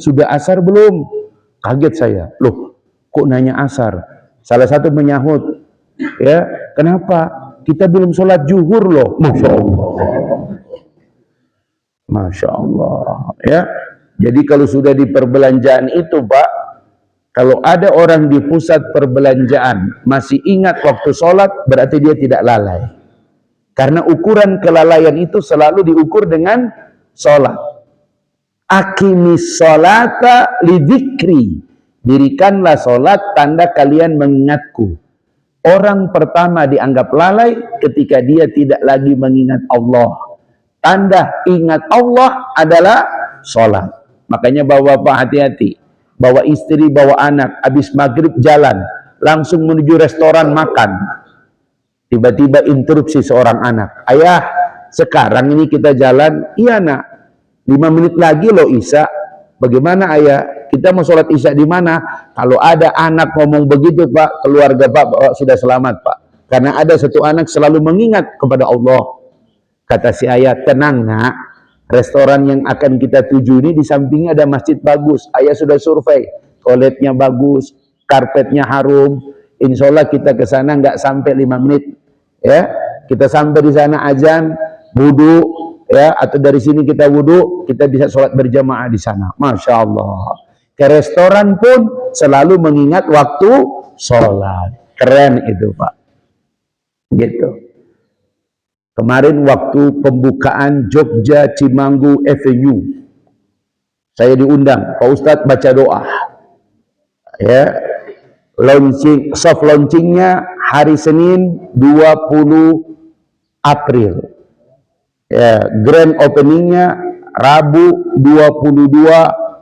sudah asar belum? Kaget saya, loh kok nanya asar? Salah satu menyahut, ya kenapa? Kita belum sholat zuhur loh. Masya Allah. Masya Allah, ya. Jadi kalau sudah di perbelanjaan itu, Pak, kalau ada orang di pusat perbelanjaan masih ingat waktu sholat, berarti dia tidak lalai. Karena ukuran kelalaian itu selalu diukur dengan sholat. Aqimis sholata lidzikri. Dirikanlah sholat tanda kalian mengingatku. Orang pertama dianggap lalai ketika dia tidak lagi mengingat Allah. Tanda ingat Allah adalah sholat. Makanya bapak-bapak hati-hati. Bawa istri, bawa anak. Habis maghrib jalan. Langsung menuju restoran makan. Tiba-tiba interupsi seorang anak. Ayah, sekarang ini kita jalan. Iya nak. 5 menit lagi loh Isya. Bagaimana ayah? Kita mau sholat Isya di mana? Kalau ada anak ngomong begitu Pak, keluarga Pak sudah selamat Pak. Karena ada satu anak selalu mengingat kepada Allah. Kata si ayah, tenang nak, restoran yang akan kita tuju ini di sampingnya ada masjid bagus. Ayah sudah survei, toiletnya bagus, karpetnya harum. Insya Allah kita ke sana nggak sampai 5 menit. Ya, kita sampai di sana azan, wudu, ya, atau dari sini kita wudu, kita bisa sholat berjamaah di sana. Masya Allah. Ke restoran pun selalu mengingat waktu sholat. Keren itu Pak. Gitu. Kemarin waktu pembukaan Jogja Cimanggu Avenue, saya diundang, Pak Ustadz baca doa. Ya, launching, soft launchingnya hari Senin 20 April. Ya, grand openingnya Rabu 22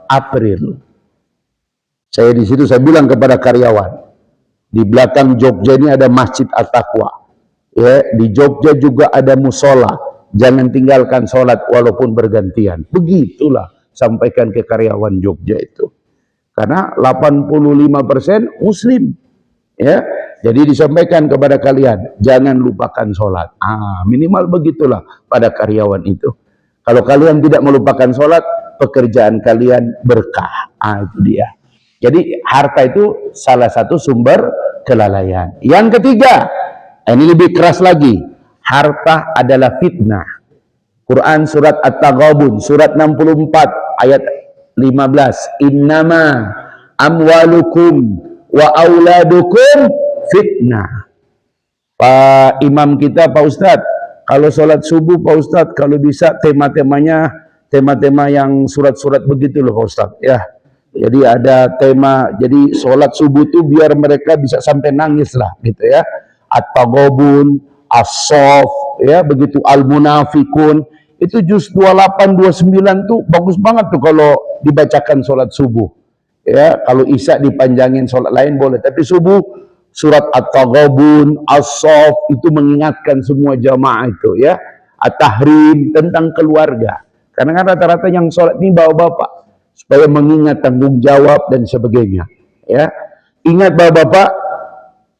April. Saya di situ saya bilang kepada karyawan, di belakang Jogja ini ada Masjid At-Taqwa. Ya, di Jogja juga ada musola. Jangan tinggalkan sholat walaupun bergantian. Begitulah sampaikan ke karyawan Jogja itu. Karena 85% Muslim. Ya, jadi disampaikan kepada kalian, jangan lupakan sholat. Minimal begitulah pada karyawan itu. Kalau kalian tidak melupakan sholat, pekerjaan kalian berkah. Itu dia. Jadi harta itu salah satu sumber kelalaian. Yang ketiga, ini lebih keras lagi. Harta adalah fitnah. Quran surat At-Taghabun surat 64 ayat 15. Innama amwalukum wa auladukum fitnah. Pak Imam kita, Pak Ustadz, kalau sholat subuh Pak Ustadz, kalau bisa tema-temanya tema-tema yang surat-surat begitu loh Pak Ustadz. Ya, jadi ada tema, jadi sholat subuh itu biar mereka bisa sampai nangis lah gitu ya. At-Taghabun, As-Saff, ya begitu, Al-Munafikun, itu juz 28, 29 tuh bagus banget tuh kalau dibacakan sholat subuh. Ya, kalau Isya dipanjangin sholat lain boleh, tapi subuh surat At-Taghabun, As-Saff itu mengingatkan semua jamaah itu ya. At-Tahrim tentang keluarga. Karena kan rata-rata yang sholat ini bapak-bapak supaya mengingat tanggung jawab dan sebagainya. Ya, ingat bapak-bapak.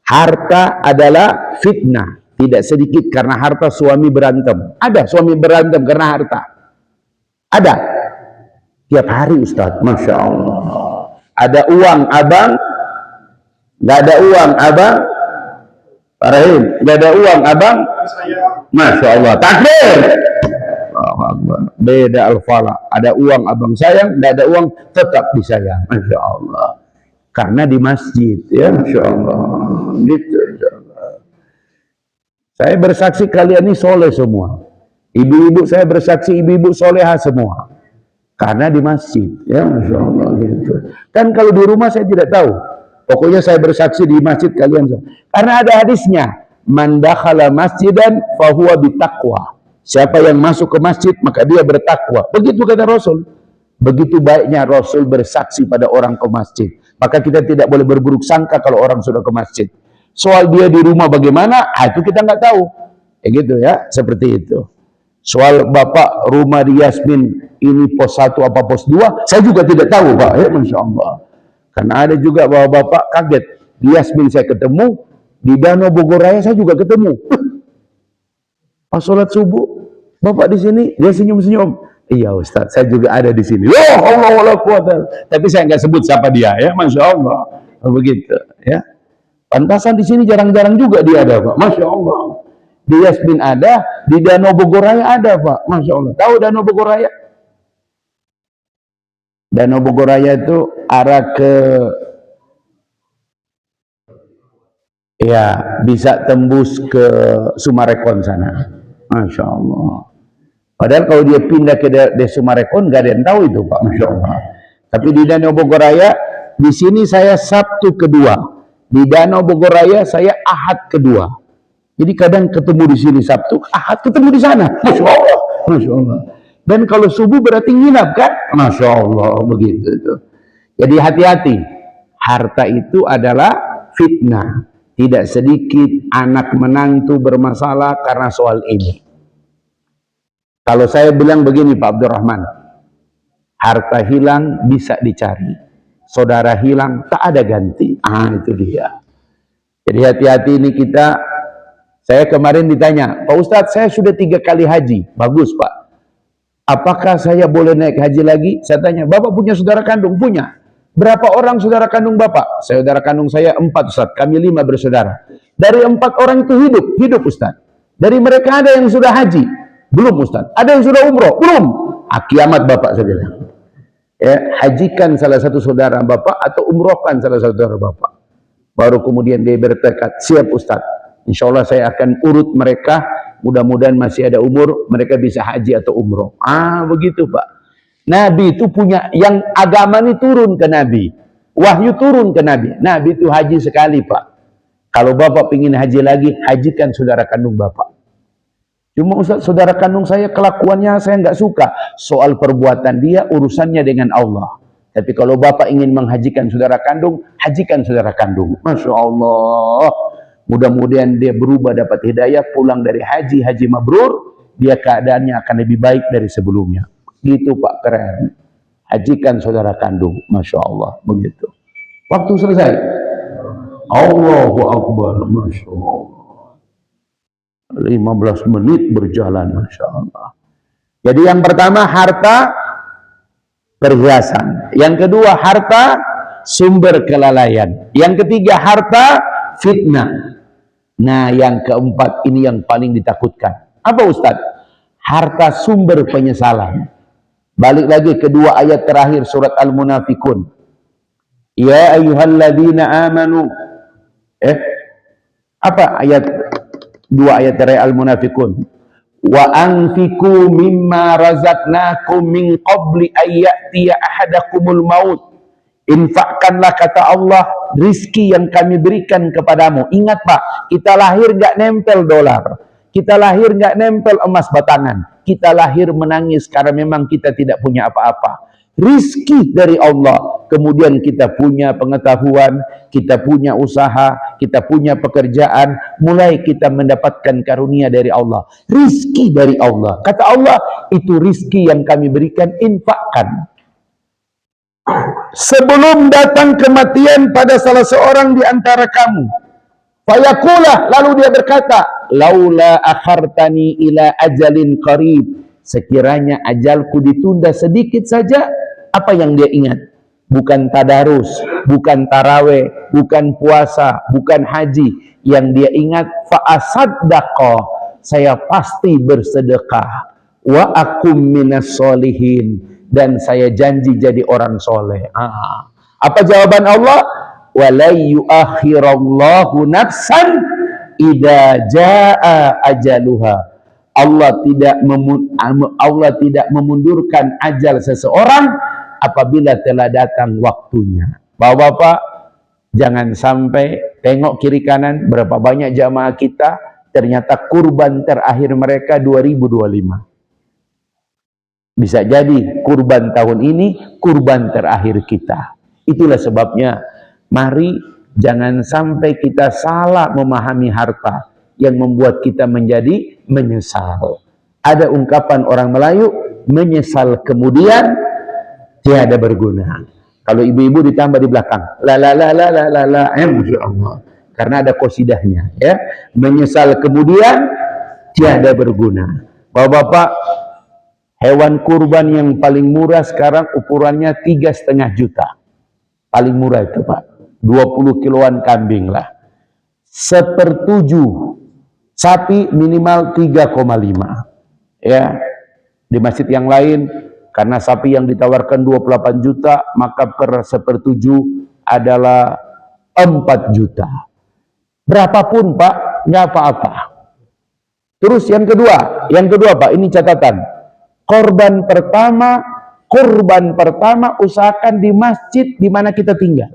Harta adalah fitnah. Tidak sedikit karena harta suami berantem. Ada suami berantem karena harta. Ada. Tiap hari Ustaz. Masya Allah. Ada uang abang. Gak ada uang abang. Pak Rahim. Gak ada uang abang. Masya Allah. Takbir. Beda al-fala. Ada uang abang sayang. Gak ada uang tetap disayang. Masya Allah. Karena di masjid, ya, Masya Allah, gitu, Insya Allah. Saya bersaksi kalian ini soleh semua. Ibu-ibu saya bersaksi ibu-ibu soleha semua. Karena di masjid, ya, Masya Allah, gitu. Kan kalau di rumah saya tidak tahu. Pokoknya saya bersaksi di masjid kalian. Karena ada hadisnya, man dakhala masjidan fahuwa bitaqwa. Siapa yang masuk ke masjid maka dia bertakwa. Begitu kata Rasul. Begitu baiknya Rasul bersaksi pada orang ke masjid. Maka kita tidak boleh berburuk sangka kalau orang sudah ke masjid. Soal dia di rumah bagaimana, itu kita nggak tahu. Ya gitu ya, seperti itu. Soal Bapak rumah di Yasmin ini pos 1 apa pos 2, saya juga tidak tahu Pak. Ya, Masya Allah. Karena ada juga bahwa Bapak kaget. Di Yasmin saya ketemu, di Danau Bogor Raya saya juga ketemu. Pas sholat subuh, Bapak di sini, dia senyum-senyum. Iya Ustaz, saya juga ada di sini. Oh Allah wala quwata. Tapi saya nggak sebut siapa dia ya, Masya Allah. Begitu ya. Pantasan di sini jarang-jarang juga dia ada Pak. Masya Allah. Di Yasmin ada, di Danau Bogor Raya ada Pak. Masya Allah. Tahu Danau Bogor Raya? Danau Bogor Raya itu arah ke, ya bisa tembus ke Sumarekon sana. Masya Allah. Padahal kalau dia pindah ke Sumarekon nggak ada yang tahu itu Pak. Masya Allah. Tapi di Danau Bogor Raya, di sini saya Sabtu kedua. Di Danau Bogor Raya saya Ahad kedua. Jadi kadang ketemu di sini Sabtu, Ahad ketemu di sana. Masya Allah. Masya Allah. Dan kalau subuh berarti nginap kan? Masya Allah, begitu itu. Jadi hati-hati. Harta itu adalah fitnah. Tidak sedikit anak menantu bermasalah karena soal ini. Kalau saya bilang begini Pak Abdurrahman, harta hilang bisa dicari. Saudara hilang tak ada ganti. Itu dia. Jadi hati-hati ini kita. Saya kemarin ditanya, Pak Ustadz saya sudah 3 kali haji. Bagus Pak. Apakah saya boleh naik haji lagi? Saya tanya, Bapak punya saudara kandung? Punya. Berapa orang saudara kandung Bapak? Saudara kandung saya 4 Ustadz. Kami 5 bersaudara. Dari 4 orang itu hidup Ustadz. Dari mereka ada yang sudah haji? Belum Ustadz. Ada yang sudah umroh? Belum. Kiamat Bapak saya bilang. Ya, hajikan salah satu saudara Bapak atau umrohkan salah satu saudara Bapak. Baru kemudian dia bertekad, siap Ustadz. Insya Allah saya akan urut mereka, mudah-mudahan masih ada umur, mereka bisa haji atau umroh. Begitu Pak. Nabi itu punya, yang agama ini turun ke Nabi. Wahyu turun ke Nabi. Nabi itu haji sekali Pak. Kalau Bapak ingin haji lagi, hajikan saudara kandung Bapak. Cuma Ustaz, saudara kandung saya kelakuannya saya nggak suka. Soal perbuatan dia, urusannya dengan Allah. Tapi kalau Bapak ingin menghajikan saudara kandung, hajikan saudara kandung. Masya Allah. Mudah-mudahan dia berubah, dapat hidayah, pulang dari haji mabrur, dia keadaannya akan lebih baik dari sebelumnya. Gitu Pak, keren. Hajikan saudara kandung, Masya Allah, begitu. Waktu selesai. Allahu Akbar, Masya Allah. 15 menit berjalan, Masya Allah. Jadi yang pertama harta perhiasan. Yang kedua harta sumber kelalaian. Yang ketiga harta fitnah. Nah, yang keempat ini yang paling ditakutkan. Apa Ustaz? Harta sumber penyesalan. Balik lagi ke 2 ayat terakhir surat Al-Munafikun. Ya ayyuhalladzina amanu. Apa ayat 2 ayat terakhir Al-Munafikun? Wa anfiku mimma razaqnakum min qabli ayyatiya ahadakumul maut. Infakkanlah kata Allah rizki yang kami berikan kepadamu. Ingat Pak, kita lahir gak nempel dolar, kita lahir gak nempel emas batangan, kita lahir menangis karena memang kita tidak punya apa-apa. Rizki dari Allah. Kemudian kita punya pengetahuan, kita punya usaha, kita punya pekerjaan, mulai kita mendapatkan karunia dari Allah. Rizki dari Allah. Kata Allah, itu rizki yang kami berikan, infakkan. Sebelum datang kematian pada salah seorang di antara kamu. Fayakulah, lalu dia berkata, laula akhartani ila ajalin qarib. Sekiranya ajalku ditunda sedikit saja, apa yang dia ingat? Bukan tadarus, bukan taraweh, bukan puasa, bukan haji. Yang dia ingat, fa'asaddaqa, saya pasti bersedekah. Wa akum minas solihin, dan saya janji jadi orang soleh. Apa jawaban Allah? Wala yuakhirallahu nafsan idza jaa ajaluha. Allah tidak memundurkan ajal seseorang apabila telah datang waktunya. Bapak-bapak, jangan sampai tengok kiri kanan berapa banyak jamaah kita ternyata kurban terakhir mereka 2025. Bisa jadi kurban tahun ini kurban terakhir kita. Itulah sebabnya mari jangan sampai kita salah memahami harta yang membuat kita menjadi menyesal. Ada ungkapan orang Melayu, menyesal kemudian tiada berguna. Kalau ibu-ibu ditambah di belakang, la la la la la la la, masya Allah. Karena ada qasidahnya, ya. Menyesal kemudian tiada berguna. Bapak-bapak, hewan kurban yang paling murah sekarang ukurannya 3,5 juta. Paling murah itu, Pak. 20 kiloan kambing lah. 1/7 sapi minimal 3,5. Ya, di masjid yang lain karena sapi yang ditawarkan 28 juta, maka per 1/7 adalah 4 juta. Berapapun, Pak, nggak apa-apa. Terus yang kedua Pak, ini catatan. Kurban pertama usahakan di masjid di mana kita tinggal.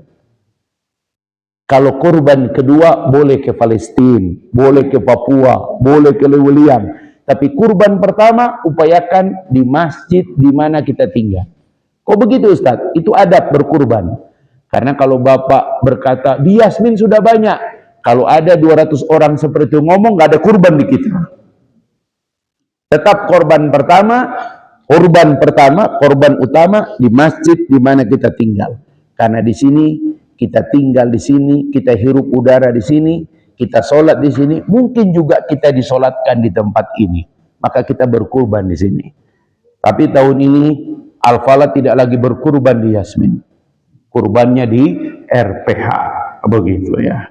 Kalau kurban kedua boleh ke Palestina, boleh ke Papua, boleh ke Lewiliang. Tapi kurban pertama upayakan di masjid di mana kita tinggal. Kok begitu Ustadz? Itu adab berkurban. Karena kalau Bapak berkata, di Yasmin sudah banyak. Kalau ada 200 orang seperti itu ngomong, nggak ada kurban di kita. Tetap korban utama di masjid di mana kita tinggal. Karena di sini kita tinggal, di sini kita hirup udara, di sini kita sholat, di sini mungkin juga kita disolatkan di tempat ini. Maka kita berkurban di sini. Tapi tahun ini Al-Falah tidak lagi berkurban di Yasmin. Kurbannya di RPH, begitu ya.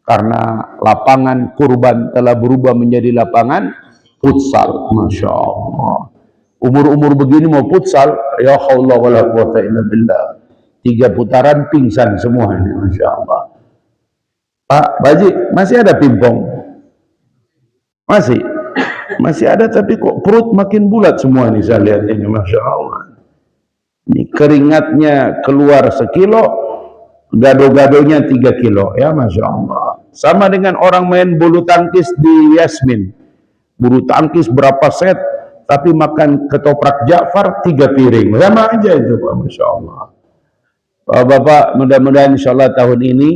Karena lapangan kurban telah berubah menjadi lapangan futsal, masya Allah. Umur-umur begini mau futsal, ya Allah wala quwata illa billah. 3 putaran pingsan semua ini, masya Allah. Pak Baji, masih ada pingpong? Masih ada, tapi kok perut makin bulat semua nih saya lihat ini, masya Allah. Ini keringatnya keluar 1 kilo, gado-gadonya 3 kilo, ya masya Allah. Sama dengan orang main bulu tangkis di Yasmin. Bulu tangkis berapa set, tapi makan ketoprak Ja'far 3 piring. Sama aja itu Pak, masya Allah. Bapak, mudah-mudahan insya Allah tahun ini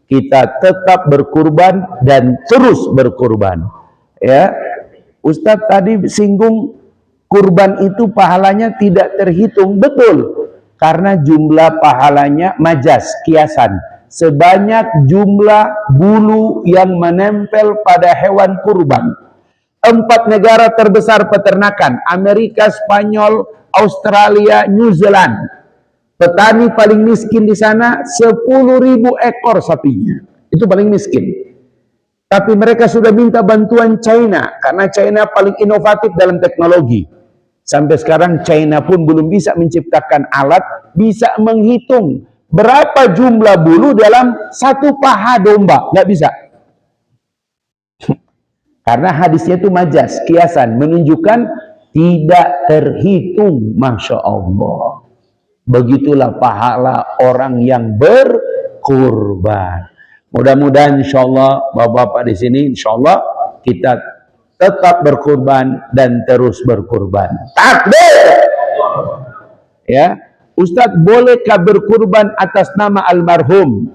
kita tetap berkurban dan terus berkurban. Ya, Ustadz tadi singgung kurban itu pahalanya tidak terhitung, betul. Karena jumlah pahalanya majas, kiasan. Sebanyak jumlah bulu yang menempel pada hewan kurban. 4 negara terbesar peternakan, Amerika, Spanyol, Australia, New Zealand. Petani paling miskin di sana 10.000 ekor sapinya. Itu paling miskin. Tapi mereka sudah minta bantuan China karena China paling inovatif dalam teknologi. Sampai sekarang China pun belum bisa menciptakan alat bisa menghitung berapa jumlah bulu dalam 1 paha domba. Nggak bisa. Karena hadisnya itu majas, kiasan, menunjukkan tidak terhitung, masya Allah. Begitulah pahala orang yang berkurban. Mudah-mudahan insya Allah bapak-bapak di sini insya Allah kita tetap berkurban dan terus berkurban. Takbir! Ya, Ustadz, bolehkah berkurban atas nama almarhum?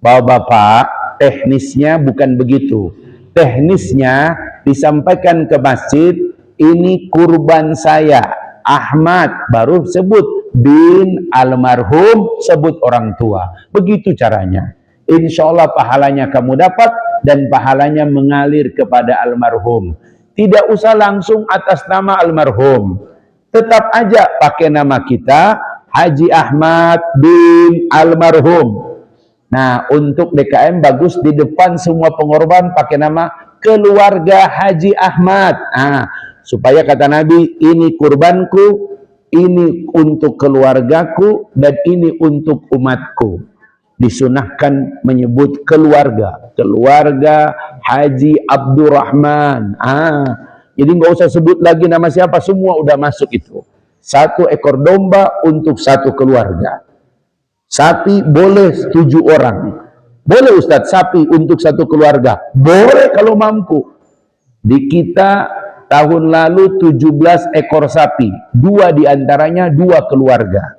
Bapak-bapak, teknisnya bukan begitu. Teknisnya disampaikan ke masjid, ini kurban saya Ahmad, baru sebut bin almarhum, sebut orang tua. Begitu caranya. Insya Allah pahalanya kamu dapat dan pahalanya mengalir kepada almarhum. Tidak usah langsung atas nama almarhum. Tetap aja pakai nama kita, Haji Ahmad bin almarhum. Nah, untuk DKM bagus di depan semua pengorban pakai nama keluarga Haji Ahmad. Nah, supaya kata Nabi, ini kurbanku, ini untuk keluargaku, dan ini untuk umatku. Disunahkan menyebut keluarga Haji Abdurrahman. Jadi nggak usah sebut lagi nama siapa, semua udah masuk itu. 1 ekor domba untuk 1 keluarga. Sapi boleh 7 orang. Boleh Ustadz sapi untuk 1 keluarga? Boleh kalau mampu. Di kita tahun lalu 17 ekor sapi, 2 diantaranya 2 keluarga.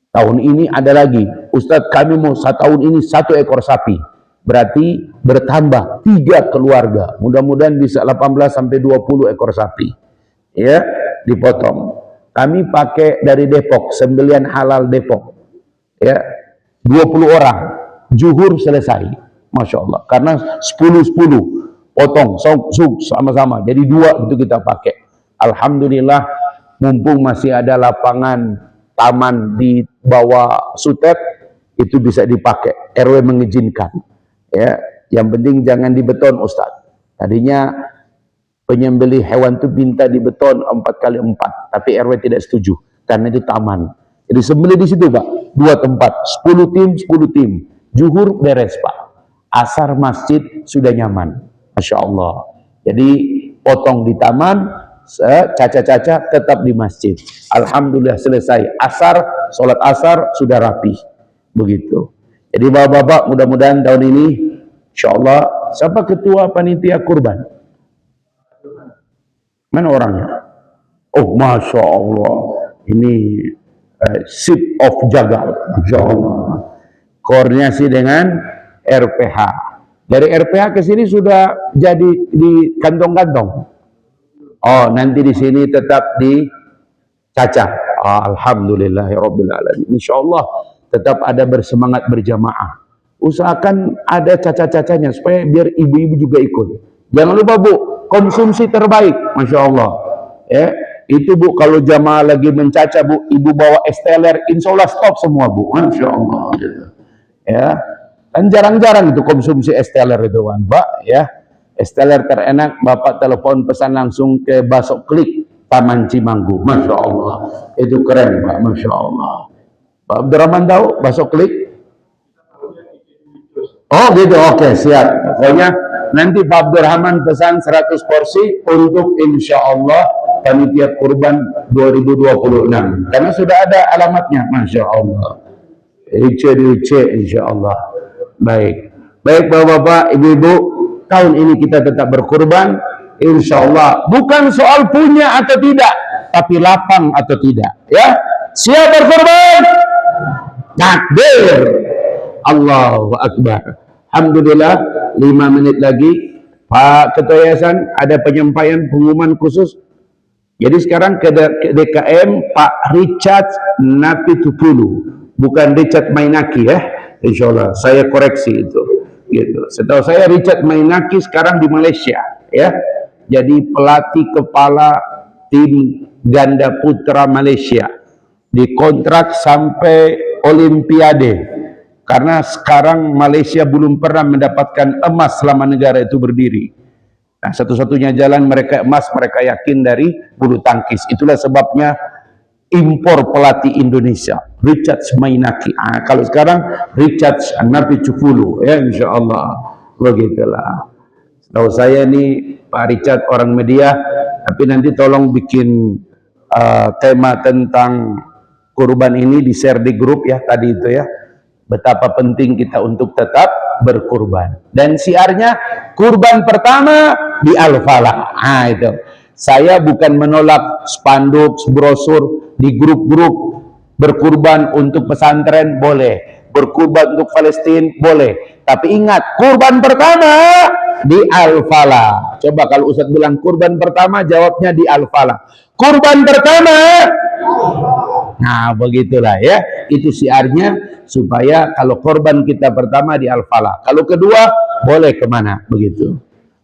Tahun ini ada lagi, Ustadz kami mau tahun ini 1 ekor sapi. Berarti bertambah 3 keluarga. Mudah-mudahan bisa 18 sampai 20 ekor sapi. ya, dipotong. Kami pakai dari Depok, sembelian halal Depok, ya, 20 orang, zuhur selesai, Masya Allah, karena 10-10 potong, sama-sama, jadi 2 itu kita pakai. Alhamdulillah, mumpung masih ada lapangan taman di bawah Sutet, itu bisa dipakai, RW mengizinkan, ya, yang penting jangan dibeton Ustaz. Tadinya penyembelih hewan itu minta dibeton 4x4, tapi RW tidak setuju, karena itu taman. Jadi sembelih di situ Pak, 2 tempat, 10 tim, 10 tim, zuhur beres Pak, asar masjid sudah nyaman, Masya Allah. Jadi potong di taman, caca-caca tetap di masjid. Alhamdulillah selesai, asar, sholat asar sudah rapi, begitu. Jadi bapak-bapak, mudah-mudahan tahun ini Insya Allah, siapa ketua panitia kurban? Mana orangnya? Oh, Masya Allah, ini Sip of Jagal, Masya Allah. Koordinasi dengan RPH. Dari RPH ke sini sudah jadi di kantong-kantong. Oh, nanti di sini tetap di caca. Alhamdulillahirabbil alamin. Insyaallah tetap ada bersemangat berjamaah. Usahakan ada caca-cacanya supaya biar ibu-ibu juga ikut. Jangan lupa Bu, konsumsi terbaik, Masya Allah. Ya, itu Bu, kalau jamaah lagi mencaca Bu, ibu bawa esteller, insya Allah stop semua Bu, Masya Allah. Ya, kan jarang-jarang itu konsumsi esteller itu kan, Pak. Ya, esteller terenak, Bapak telepon pesan langsung ke Baso Klik Taman Cimanggu, Masya Allah. Itu keren Pak, Masya Allah. Pak Abdurrahman tahu Baso Klik? Oh gitu, oke, siap. Pokoknya nanti Pak Abdurrahman pesan 100 porsi untuk insya Allah panitia kurban 2026. Karena sudah ada alamatnya, Masya Allah. IC insya Allah. Baik, baik bapak-bapak, ibu-ibu, tahun ini kita tetap berkurban, insya Allah. Bukan soal punya atau tidak, tapi lapang atau tidak. Ya, siap berkurban? Takbir! Allahu Akbar. Alhamdulillah, 5 menit lagi Pak Ketua Yayasan ada penyampaian pengumuman khusus. Jadi sekarang ke DKM Pak Richard Napitupulu, bukan Richard Mainaki ya. Insya Allah saya koreksi itu. Gitu. Setahu saya Richard Mainaki sekarang di Malaysia ya. Jadi pelatih kepala tim ganda putra Malaysia, dikontrak sampai Olimpiade. Karena sekarang Malaysia belum pernah mendapatkan emas selama negara itu berdiri. Nah, satu-satunya jalan mereka emas, mereka yakin dari bulu tangkis. Itulah sebabnya impor pelatih Indonesia, Richard Mainaki. Kalau sekarang Richard Napitupulu, ya insya Allah. Begitulah. Tahu saya nih Pak Richard orang media, tapi nanti tolong bikin tema tentang kurban ini di share di grup ya tadi itu ya. Betapa penting kita untuk tetap berkurban. Dan siarnya kurban pertama di Al-Falah. Itu. Saya bukan menolak spanduk, brosur di grup-grup. Berkurban untuk pesantren boleh, berkurban untuk Palestina boleh. Tapi ingat, kurban pertama di Al-Falah. Coba kalau Ustadz bilang kurban pertama, jawabnya di Al-Falah. Kurban pertama. Nah, begitulah ya. Itu siarnya supaya kalau korban kita pertama di Al-Falah. Kalau kedua, boleh kemana? Begitu.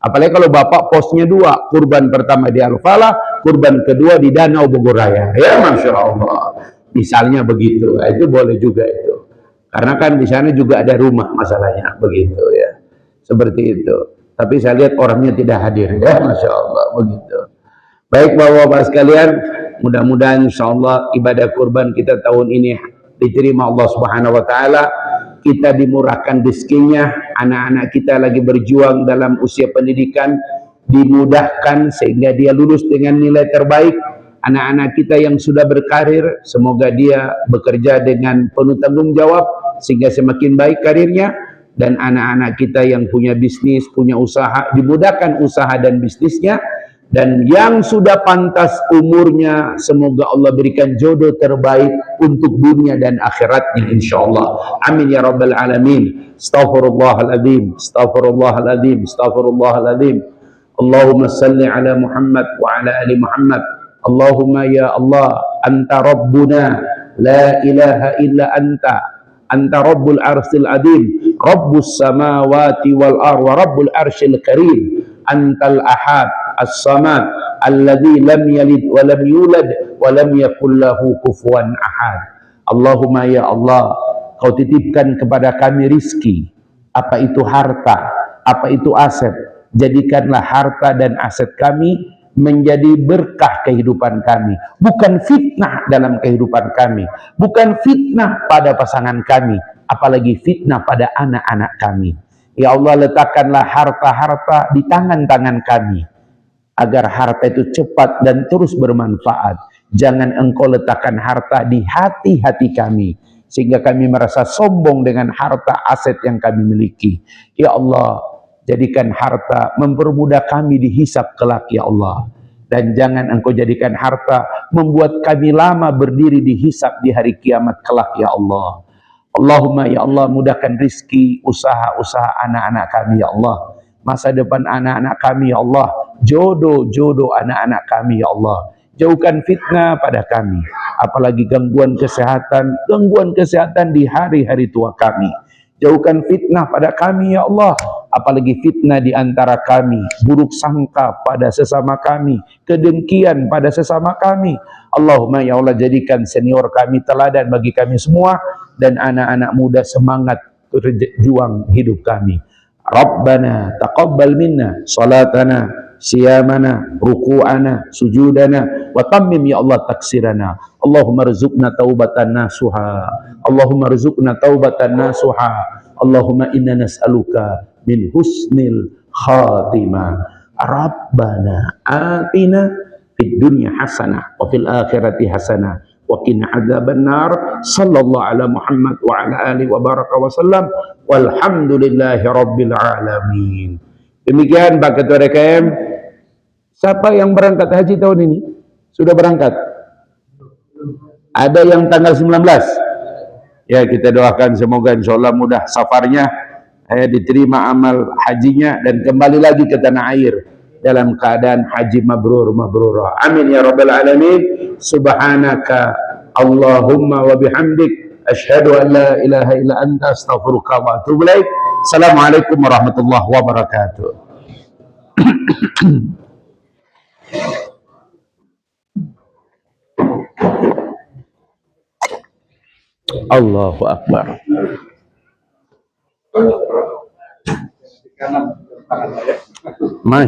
Apalagi kalau Bapak posnya 2. Kurban pertama di Al-Falah, kurban kedua di Danau Bogoraya. Ya, Masya Allah. Misalnya begitu. Itu boleh juga itu. Karena kan di sana juga ada rumah masalahnya. Begitu ya. Seperti itu. Tapi saya lihat orangnya tidak hadir. Ya, Masya Allah. Begitu. Baik Bapak-Bapak sekalian, mudah-mudahan insyaallah ibadah kurban kita tahun ini diterima Allah Subhanahu wa taala. Kita dimurahkan rezekinya, anak-anak kita lagi berjuang dalam usia pendidikan dimudahkan sehingga dia lulus dengan nilai terbaik. Anak-anak kita yang sudah berkarir, semoga dia bekerja dengan penuh tanggung jawab sehingga semakin baik karirnya. Dan anak-anak kita yang punya bisnis, punya usaha, dimudahkan usaha dan bisnisnya. Dan yang sudah pantas umurnya, semoga Allah berikan jodoh terbaik untuk dunia dan akhiratnya insyaallah. Amin ya rabbal alamin. Astaghfirullahaladzim, astaghfirullahaladzim, astaghfirullahaladzim. Allahumma salli ala Muhammad wa ala ali Muhammad Allahumma ya Allah, anta rabbuna la ilaha illa anta rabbul arsil adim, rabbus samawati wal ar wa rabbul arshil karim, antal ahad as-samad alladzi lam yalid wa lam yulad wa lam yakul lahu kufuwan ahad. Allahumma ya Allah, kau titipkan kepada kami rizki, apa itu harta, apa itu aset. Jadikanlah harta dan aset kami menjadi berkah kehidupan kami, bukan fitnah dalam kehidupan kami, bukan fitnah pada pasangan kami, apalagi fitnah pada anak-anak kami. Ya Allah, letakkanlah harta-harta di tangan-tangan kami, agar harta itu cepat dan terus bermanfaat. Jangan engkau letakkan harta di hati-hati kami, sehingga kami merasa sombong dengan harta aset yang kami miliki. Ya Allah, jadikan harta mempermudah kami dihisab kelak ya Allah. Dan jangan engkau jadikan harta membuat kami lama berdiri dihisab di hari kiamat kelak ya Allah. Allahumma ya Allah, mudahkan rizki usaha-usaha anak-anak kami ya Allah, masa depan anak-anak kami ya Allah, jodoh-jodoh anak-anak kami ya Allah. Jauhkan fitnah pada kami, apalagi gangguan kesehatan di hari-hari tua kami. Jauhkan fitnah pada kami ya Allah, apalagi fitnah di antara kami, buruk sangka pada sesama kami, kedengkian pada sesama kami. Allahumma ya Allah, jadikan senior kami teladan bagi kami semua, dan anak-anak muda semangat berjuang hidup kami. Rabbana taqabbal minna salatana, siyamana, ruku'ana, sujudana, wa tammim ya Allah taksirana. Allahumma rizukna taubatan nasuha, Allahumma rizukna taubatan nasuha, Allahumma inna nas'aluka min husnil khatimah. Rabbana atina fid dunya hasanah wa fil akhirati hasanah wa qina adzaban nar. Sallallahu ala Muhammad wa ala alihi wa baraka wa sallam, walhamdulillahi rabbil alamin. Demikian Pak Ketua DKM. Siapa yang berangkat haji tahun ini? Sudah berangkat? Ada yang tanggal 19? Ya, kita doakan semoga insyaallah mudah safarnya, diterima amal hajinya, dan kembali lagi ke tanah air dalam keadaan haji mabrur mabrurah. Amin ya rabbal alamin. Subhanaka Allahumma wa bihamdik, asyhadu an la ilaha illa anta, astaghfiruka wa atubu ilaik. Assalamualaikum warahmatullahi wabarakatuh. Allahu Akbar. Masya